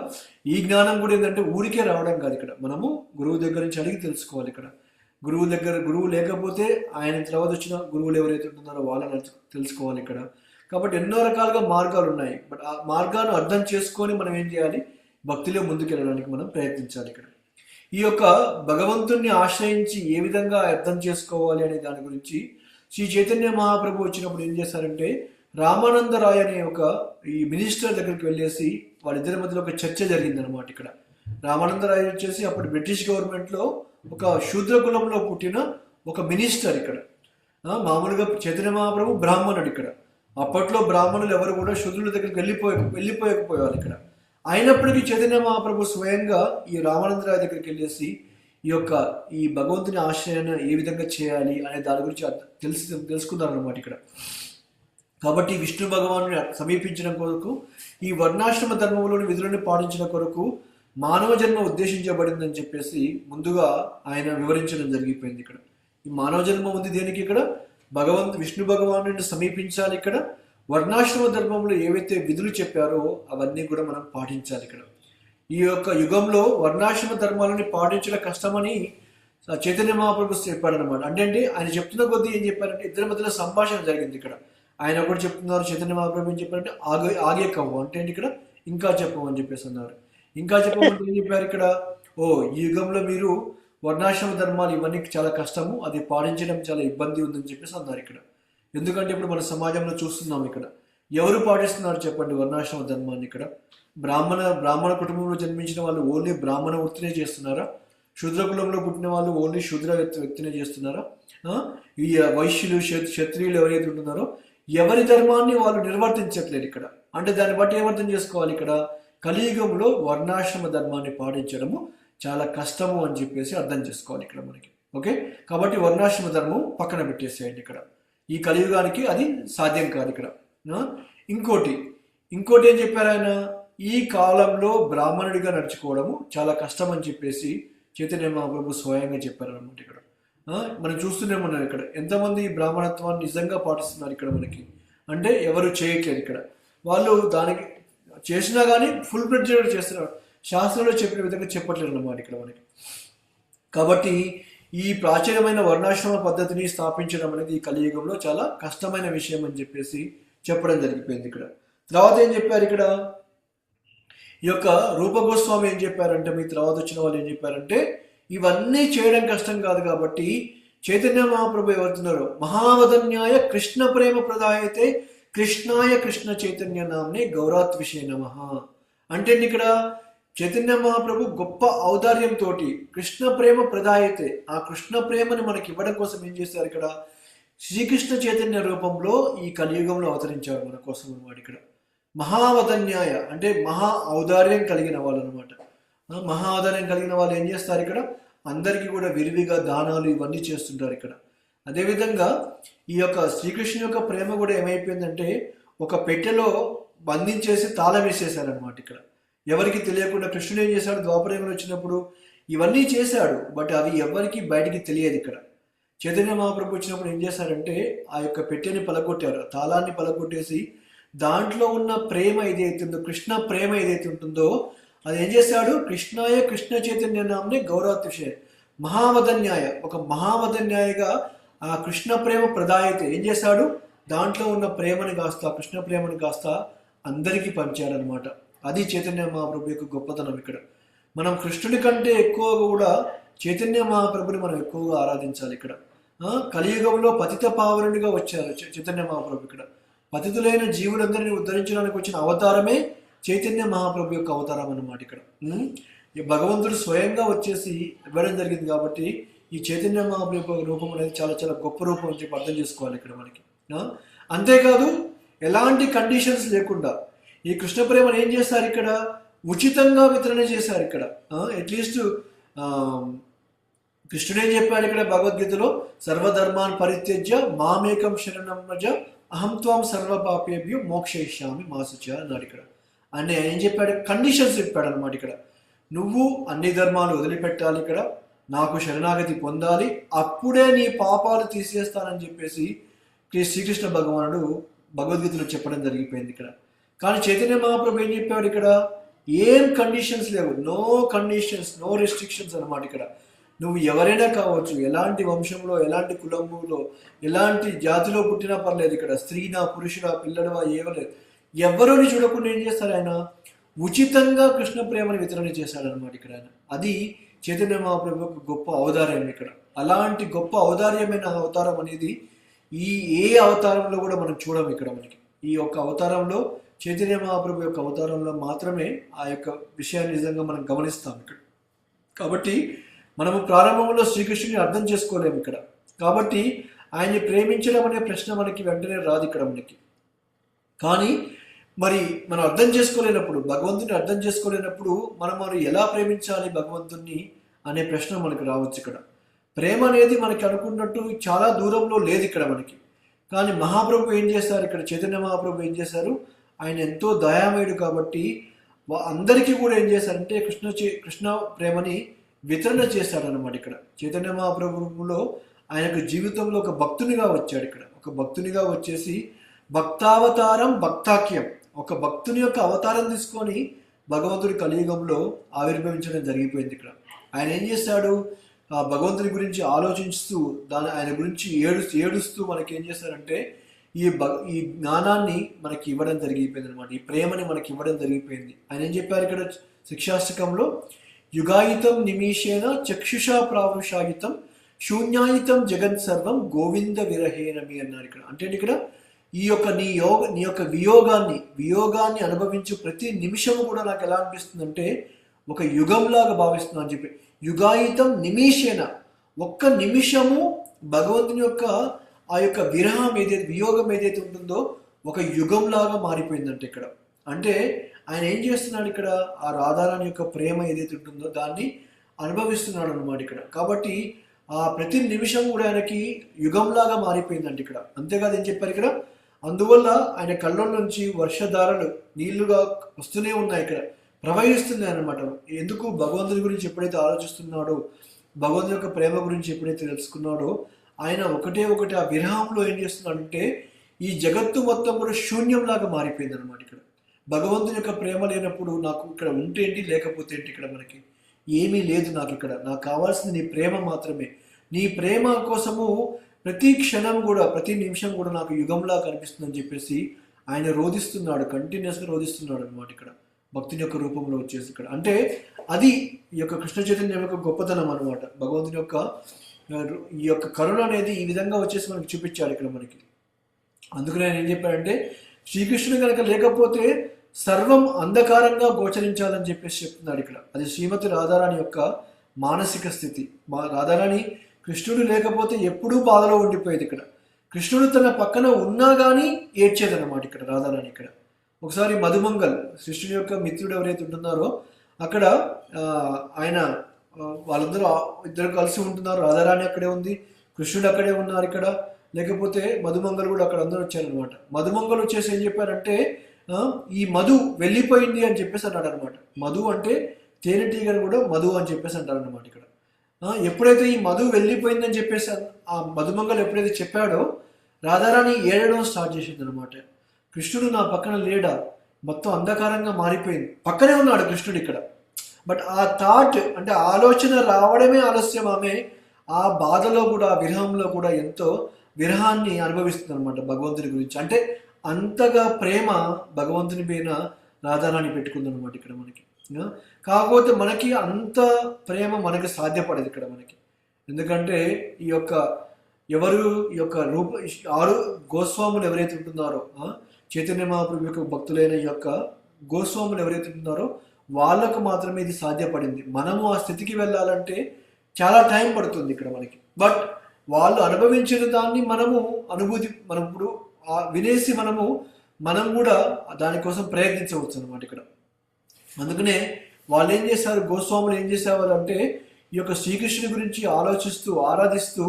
ఈ జ్ఞానం కూడా ఏంటంటే ఊరికే రావడం కాదు. ఇక్కడ మనము గురువు దగ్గర నుంచి అడిగి తెలుసుకోవాలి. ఇక్కడ గురువు లేకపోతే ఆయన తర్వాత వచ్చిన గురువులు ఎవరైతే ఉంటున్నారో వాళ్ళని తెలుసుకోవాలి ఇక్కడ. కాబట్టి ఎన్నో రకాలుగా మార్గాలు ఉన్నాయి. బట్ ఆ మార్గాన్ని అర్థం చేసుకొని మనం ఏం చేయాలి, భక్తిలో ముందుకెళ్ళడానికి మనం ప్రయత్నించాలి. ఇక్కడ ఈ యొక్క భగవంతుణ్ణి ఆశ్రయించి ఏ విధంగా అర్థం చేసుకోవాలి అనే దాని గురించి శ్రీ చైతన్య మహాప్రభు వచ్చినప్పుడు ఏం చేశారంటే రామానంద రాయ్ అనే ఒక ఈ మినిస్టర్ దగ్గరికి వెళ్ళేసి వాళ్ళిద్దరి మధ్యలో ఒక చర్చ జరిగింది అనమాట. ఇక్కడ రామానంద రాయ్ వచ్చేసి అప్పుడు బ్రిటిష్ గవర్నమెంట్లో ఒక శూద్ర కులంలో పుట్టిన ఒక మినిస్టర్. ఇక్కడ మామూలుగా చైతన్య మహాప్రభు బ్రాహ్మణుడు. ఇక్కడ అప్పట్లో బ్రాహ్మణులు ఎవరు కూడా శూద్రుల దగ్గరికి వెళ్ళిపోయకపోయేవారు. ఇక్కడ అయినప్పటికీ చైతన్య మహాప్రభు స్వయంగా ఈ రామానంద రాయ్ దగ్గరికి వెళ్ళేసి ఈ భగవంతుని ఆశ్రయాన్ని ఏ విధంగా చేయాలి అనే దాని గురించి తెలుసుకున్నారు అనమాట. ఇక్కడ కాబట్టి విష్ణు భగవాను సమీపించడం కొరకు ఈ వర్ణాశ్రమ ధర్మంలోని విధులను పాటించడం కొరకు మానవ జన్మ ఉద్దేశించబడిందని చెప్పేసి ముందుగా ఆయన వివరించడం జరిగిపోయింది. ఇక్కడ ఈ మానవ జన్మ ఉంది దేనికి, ఇక్కడ విష్ణు భగవాను సమీపించాలి. ఇక్కడ వర్ణాశ్రమ ధర్మంలో ఏవైతే విధులు చెప్పారో అవన్నీ కూడా మనం పాటించాలి. ఇక్కడ ఈ యొక్క యుగంలో వర్ణాశ్రమ ధర్మాలని పాటించడం కష్టమని చైతన్య మహాప్రభు చెప్పాడనమాట. అంటే ఆయన చెప్తున్న కొద్దీ ఏం చెప్పారంటే ఇద్దరి మధ్యలో సంభాషణ జరిగింది. ఇక్కడ ఆయన ఒకటి చెప్తున్నారు, చైతన్య మహాప్రభు ఏం చెప్పారంటే ఆగే కవ్వు అంటే ఇక్కడ ఇంకా చెప్పమని చెప్పేసి అన్నారు. ఇంకా చెప్పమంటే ఏం చెప్పారు, ఇక్కడ ఈ యుగంలో మీరు వర్ణాశ్రమ ధర్మాలు ఇవన్నీ చాలా కష్టము, అది పాటించడం చాలా ఇబ్బంది ఉందని చెప్పేసి అన్నారు. ఇక్కడ ఎందుకంటే ఇప్పుడు మన సమాజంలో చూస్తున్నాం, ఇక్కడ ఎవరు పాటిస్తున్నారు చెప్పండి వర్ణాశ్రమ ధర్మాన్ని ఇక్కడ? బ్రాహ్మణ కుటుంబంలో జన్మించిన వాళ్ళు ఓన్లీ బ్రాహ్మణ వృత్తినే చేస్తున్నారా? శూద్ర కులంలో పుట్టిన వాళ్ళు ఓన్లీ శూద్ర వ్యక్తినే చేస్తున్నారా? ఈ వైశ్యులు క్షత్రియులు ఎవరైతే ఉంటున్నారో ఎవరి ధర్మాన్ని వాళ్ళు నిర్వర్తించట్లేదు ఇక్కడ. అంటే దాన్ని బట్టి ఏమర్థం చేసుకోవాలి ఇక్కడ? కలియుగంలో వర్ణాశ్రమ ధర్మాన్ని పాటించడము చాలా కష్టము అని చెప్పేసి అర్థం చేసుకోవాలి ఇక్కడ మనకి. ఓకే, కాబట్టి వర్ణాశ్రమ ధర్మం పక్కన పెట్టేసేయండి ఇక్కడ. ఈ కలియుగానికి అది సాధ్యం కాదు ఇక్కడ. ఇంకోటి ఏం చెప్పారు ఆయన? ఈ కాలంలో బ్రాహ్మణుడిగా నడుచుకోవడము చాలా కష్టం అని చెప్పేసి చైతన్య మహాప్రభు స్వయంగా చెప్పారనమాట ఇక్కడ. మనం చూస్తూనే ఉన్నాం ఇక్కడ ఎంతమంది బ్రాహ్మణత్వాన్ని నిజంగా పాటిస్తున్నారు ఇక్కడ మనకి అంటే ఎవరు చేయట్లేదు ఇక్కడ. వాళ్ళు దానికి చేసినా కానీ ఫుల్ ఫ్లెడ్జ్డ్ చేస్తున్నారు, శాస్త్రంలో చెప్పిన విధంగా చెప్పట్లేదు అన్నమాట ఇక్కడ మనకి. కాబట్టి ఈ ప్రాచీనమైన వర్ణాశ్రమ పద్ధతిని స్థాపించడం అనేది ఈ కలియుగంలో చాలా కష్టమైన విషయం అని చెప్పేసి చెప్పడం జరిగిపోయింది ఇక్కడ. తర్వాత ఏం చెప్పారు ఇక్కడ? ఈ యొక్క రూపగోస్వామి ఏం చెప్పారంటే, మీ తర్వాత వచ్చిన వాళ్ళు ఏం చెప్పారంటే, ఇవన్నీ చేయడం కష్టం కాదు కాబట్టి చైతన్య మహాప్రభు ఎవరుతున్నారో మహావదన్యాయ కృష్ణ ప్రేమ ప్రదాయతే కృష్ణాయ కృష్ణ చైతన్య నామ్నే గౌరాత్ విషయ నమః అంటే ఇక్కడ చైతన్య మహాప్రభు గొప్ప ఔదార్యంతో కృష్ణ ప్రేమ ప్రదాయతే, ఆ కృష్ణ ప్రేమని మనకి ఇవ్వడం కోసం ఏం చేశారు ఇక్కడ? శ్రీకృష్ణ చైతన్య రూపంలో ఈ కలియుగంలో అవతరించారు మన కోసం అన్నమాట ఇక్కడ. మహావదన్యాయ అంటే మహా ఔదార్యం కలిగిన వాళ్ళు అనమాట. మహా ఔదార్యం కలిగిన వాళ్ళు ఏం చేస్తారు ఇక్కడ? అందరికీ కూడా విరివిగా దానాలు ఇవన్నీ చేస్తుంటారు ఇక్కడ. అదేవిధంగా ఈ యొక్క శ్రీకృష్ణుని యొక్క ప్రేమ కూడా ఏమైపోయిందంటే ఒక పెట్టెలో బంధించేసి తాళం వేసేశారనమాట ఇక్కడ. ఎవరికి తెలియకుండా కృష్ణుడు ఏం చేశాడు? ద్వాపరయుగంలో వచ్చినప్పుడు ఇవన్నీ చేశాడు, బట్ అవి ఎవరికి బయటికి తెలియదు ఇక్కడ. చైతన్య మహాప్రభు వచ్చినప్పుడు ఏం చేశారంటే ఆ యొక్క పెట్టెని పలగొట్టారు, తాళాన్ని పలగొట్టేసి దాంట్లో ఉన్న ప్రేమ ఏదైతే ఉందో, కృష్ణ ప్రేమ ఏదైతే ఉంటుందో అది ఏం చేశాడు? కృష్ణాయ కృష్ణ చైతన్య నామ్నే గౌరాతిశయ మహావదన్యాయ, ఒక మహావదన్యాయగా ఆ కృష్ణ ప్రేమ ప్రదాయతే ఏం చేశాడు? దాంట్లో ఉన్న ప్రేమని కాస్త, కృష్ణ ప్రేమని కాస్త అందరికీ పంచాడనమాట. అది చైతన్య మహాప్రభు యొక్క గొప్పతనం ఇక్కడ. మనం కృష్ణుడి కంటే ఎక్కువగా కూడా చైతన్య మహాప్రభుని మనం ఎక్కువగా ఆరాధించాలి ఇక్కడ. కలియుగంలో పతిత పావనుడిగా వచ్చారు చైతన్య మహాప్రభు ఇక్కడ. పతితులైన జీవులందరినీ ఉద్ధరించడానికి వచ్చిన అవతారమే చైతన్య మహాప్రభు యొక్క అవతారం అన్నమాట ఇక్కడ. భగవంతుడు స్వయంగా వచ్చేసి ఇవ్వడం జరిగింది కాబట్టి ఈ చైతన్య మహాప్రభు రూపం అనేది చాలా చాలా గొప్ప రూపం అని చెప్పి అర్థం చేసుకోవాలి ఇక్కడ మనకి. అంతేకాదు ఎలాంటి కండిషన్స్ లేకుండా ఈ కృష్ణ ప్రేమను ఏం చేస్తారు ఇక్కడ? ఉచితంగా వితరణ చేశారు ఇక్కడ. అట్లీస్ట్ కృష్ణుడు ఏం చెప్పాడు ఇక్కడ భగవద్గీతలో? సర్వధర్మాన్ పరిత్యజ్య మామేకం శరణం వ్రజ అహం త్వాం సర్వ పాపేభ్యో మోక్షయిష్యామి మా శుచ అన్నాడు ఇక్కడ. అని ఏం చెప్పాడు? కండిషన్స్ చెప్పాడు అనమాట ఇక్కడ. నువ్వు అన్ని ధర్మాలు వదిలిపెట్టాలి ఇక్కడ, నాకు శరణాగతి పొందాలి, అప్పుడే నీ పాపాలు తీసేస్తానని చెప్పేసి శ్రీకృష్ణ భగవానుడు భగవద్గీతలో చెప్పడం జరిగిపోయింది ఇక్కడ. కానీ చైతన్య మహాప్రభు ఏం చెప్పాడు ఇక్కడ? ఏం కండిషన్స్ లేవు, నో కండిషన్స్, నో రెస్ట్రిక్షన్స్ అనమాట ఇక్కడ. నువ్వు ఎవరైనా కావచ్చు, ఎలాంటి వంశంలో, ఎలాంటి కులంలో, ఎలాంటి జాతిలో పుట్టినా పర్లేదు ఇక్కడ. స్త్రీనా, పురుషుడా, పిల్లడవా, ఏవలేదు, ఎవరిని చూడకుండా ఏం చేస్తాడు ఆయన? ఉచితంగా కృష్ణ ప్రేమని వితరణ చేశాడనమాట ఇక్కడ ఆయన. అది చైతన్య మహాప్రభు యొక్క గొప్ప ఔదార్యం ఇక్కడ. అలాంటి గొప్ప ఔదార్యమైన అవతారం అనేది ఏ అవతారంలో కూడా మనం చూడం ఇక్కడ మనకి. ఈ యొక్క అవతారంలో చైతన్య మహాప్రభు యొక్క అవతారంలో మాత్రమే ఆ యొక్క విషయాన్ని నిజంగా మనం గమనిస్తాం ఇక్కడ. కాబట్టి మనము ప్రారంభంలో శ్రీకృష్ణుని అర్థం చేసుకోలేము ఇక్కడ. కాబట్టి ఆయన్ని ప్రేమించడం అనే ప్రశ్న మనకి వెంటనే రాదు ఇక్కడ మనకి. కానీ మరి మనం అర్థం చేసుకోలేనప్పుడు, భగవంతుని అర్థం చేసుకోలేనప్పుడు మనం ఎలా ప్రేమించాలి భగవంతుని అనే ప్రశ్న మనకు రావచ్చు ఇక్కడ. ప్రేమ అనేది మనకి అనుకున్నట్టు చాలా దూరంలో లేదు ఇక్కడ మనకి. కానీ మహాప్రభు ఏం చేశారు ఇక్కడ? చైతన్య మహాప్రభు ఏం చేశారు? ఆయన ఎంతో దయామయుడు కాబట్టి అందరికీ కూడా ఏం చేశారంటే కృష్ణ ప్రేమని వితరణ చేశాడనమాట ఇక్కడ. చైతన్య మహాప్రభులో ఆయనకు జీవితంలో ఒక భక్తునిగా వచ్చాడు ఇక్కడ. ఒక భక్తునిగా వచ్చేసి భక్తావతారం భక్తాఖ్యం, ఒక భక్తుని యొక్క అవతారం తీసుకొని భగవంతుడి కలియుగంలో ఆవిర్భవించడం జరిగిపోయింది ఇక్కడ. ఆయన ఏం చేశాడు? ఆ భగవంతుని గురించి ఆలోచిస్తూ ఆయన గురించి ఏడుస్తూ మనకి ఏం చేశారంటే ఈ జ్ఞానాన్ని మనకి ఇవ్వడం జరిగిపోయింది అనమాట. ఈ ప్రేమని మనకి ఇవ్వడం జరిగిపోయింది. ఆయన ఏం చెప్పారు ఇక్కడ శిక్షాష్టకంలో? యుగాయితం నిమిషేన చక్షుషా ప్రావృషాయితం శూన్యాయితం జగన్ సర్వం గోవింద విరహేనమి అన్నారు ఇక్కడ. అంటే ఇక్కడ ఈ యొక్క నీ యొక్క వియోగాన్ని అనుభవించు ప్రతి నిమిషము కూడా నాకు ఎలా అనిపిస్తుందంటే ఒక యుగంలాగా భావిస్తున్నాను అని చెప్పి. యుగాయితం నిమిషేన, ఒక్క నిమిషము భగవంతుని యొక్క ఆ యొక్క వియోగం ఏదైతే ఉంటుందో ఒక యుగంలాగా మారిపోయిందంటే ఇక్కడ. అంటే ఆయన ఏం చేస్తున్నాడు ఇక్కడ, ఆ రాధారాణి యొక్క ప్రేమ ఏదైతే ఉంటుందో దాన్ని అనుభవిస్తున్నాడు అనమాట ఇక్కడ. కాబట్టి ఆ ప్రతి నిమిషం కూడా ఆయనకి యుగంలాగా మారిపోయిందంటే ఇక్కడ. అంతేకాదు ఏం చెప్పారు ఇక్కడ, అందువల్ల ఆయన కళ్ళ నుంచి వర్షధారలు నీళ్లుగా వస్తూనే ఉన్నాయి, ఇక్కడ ప్రవహిస్తున్నాయి అనమాట. ఎందుకు, భగవంతుడి గురించి ఎప్పుడైతే ఆలోచిస్తున్నాడో, భగవంతుడి యొక్క ప్రేమ గురించి ఎప్పుడైతే తెలుసుకున్నాడో, ఆయన ఒకటే ఆ విరహంలో ఏం చేస్తున్నాడంటే ఈ జగత్తు మొత్తం కూడా శూన్యంలాగా మారిపోయింది అనమాట ఇక్కడ. భగవంతుని యొక్క ప్రేమ లేనప్పుడు నాకు ఇక్కడ ఉంటే ఏంటి, లేకపోతే ఏంటి, ఇక్కడ మనకి ఏమీ లేదు నాకు ఇక్కడ. నాకు కావాల్సింది నీ ప్రేమ మాత్రమే. నీ ప్రేమ కోసము ప్రతి క్షణం కూడా, ప్రతి నిమిషం కూడా నాకు యుగంలా కనిపిస్తుందని చెప్పేసి ఆయన రోధిస్తున్నాడు, కంటిన్యూస్గా రోధిస్తున్నాడు అనమాట ఇక్కడ భక్తుని యొక్క రూపంలో వచ్చేసి ఇక్కడ. అంటే అది ఈ యొక్క కృష్ణ చైతన్యం యొక్క గొప్పతనం అనమాట. భగవంతుని యొక్క ఈ యొక్క కరుణ అనేది ఈ విధంగా వచ్చేసి మనకి చూపించాడు ఇక్కడ మనకి. అందుకని ఆయన ఏం చెప్పాడంటే, శ్రీకృష్ణుడు కనుక లేకపోతే సర్వం అంధకారంగా గోచరించాలని చెప్పేసి చెప్తున్నాడు ఇక్కడ. అది శ్రీమతి రాధారాణి యొక్క మానసిక స్థితి. రాధారాణి కృష్ణుడు లేకపోతే ఎప్పుడూ బాధలో ఉండిపోయేది ఇక్కడ. కృష్ణుడు తన పక్కన ఉన్నా కానీ ఏడ్చేదన్నమాట ఇక్కడ రాధారాణి ఇక్కడ. ఒకసారి మధుమంగల్, కృష్ణుడి యొక్క మిత్రుడు ఎవరైతే ఉంటున్నారో అక్కడ ఆయన వాళ్ళందరూ ఇద్దరు కలిసి ఉంటున్నారు. రాధారాణి అక్కడే ఉంది, కృష్ణుడు అక్కడే ఉన్నారు ఇక్కడ. లేకపోతే మధుమంగల్ కూడా అక్కడ అందరూ వచ్చారనమాట. మధుమంగల్ వచ్చేసి ఏం చెప్పారంటే, ఈ మధు వెళ్ళిపోయింది అని చెప్పేసి అన్నాడు అనమాట. మధు అంటే తేనెటీగను కూడా మధు అని చెప్పేసి అంటారు అనమాట ఇక్కడ. ఎప్పుడైతే ఈ మధు వెళ్ళిపోయిందని చెప్పేసి ఆ మధుమంగల్ ఎప్పుడైతే చెప్పాడో, రాధారాణి ఏడడం స్టార్ట్ చేసింది అనమాట. కృష్ణుడు నా పక్కన లేడా, మొత్తం అంధకారంగా మారిపోయింది. పక్కనే ఉన్నాడు కృష్ణుడు ఇక్కడ, బట్ ఆ థాట్ అంటే ఆలోచన రావడమే ఆలస్యం. ఆమె ఆ బాధలో కూడా, విరహంలో కూడా ఎంతో విరహాన్ని అనుభవిస్తుంది అనమాట భగవంతుని గురించి. అంటే అంతగా ప్రేమ భగవంతుని పైన రాధారాణి పెట్టుకుంది అనమాట ఇక్కడ మనకి. కాకపోతే మనకి అంత ప్రేమ మనకి సాధ్యపడదు ఇక్కడ మనకి. ఎందుకంటే ఈ యొక్క ఆరు గోస్వాములు ఎవరైతే ఉంటున్నారో, చైతన్య మహాప్రభు యొక్క భక్తులైన ఈ యొక్క గోస్వాములు ఎవరైతే ఉంటున్నారో వాళ్ళకు మాత్రమే ఇది సాధ్యపడింది. మనము ఆ స్థితికి వెళ్ళాలంటే చాలా టైం పడుతుంది ఇక్కడ మనకి. బట్ వాళ్ళు అనుభవించిన దాన్ని మనం ఇప్పుడు వినేసి మనం కూడా దానికోసం ప్రయత్నించవచ్చు అనమాట ఇక్కడ. అందుకనే వాళ్ళు ఏం చేశారు, గోస్వాములు ఏం చేసేవారు అంటే ఈ యొక్క శ్రీకృష్ణుడి గురించి ఆలోచిస్తూ ఆరాధిస్తూ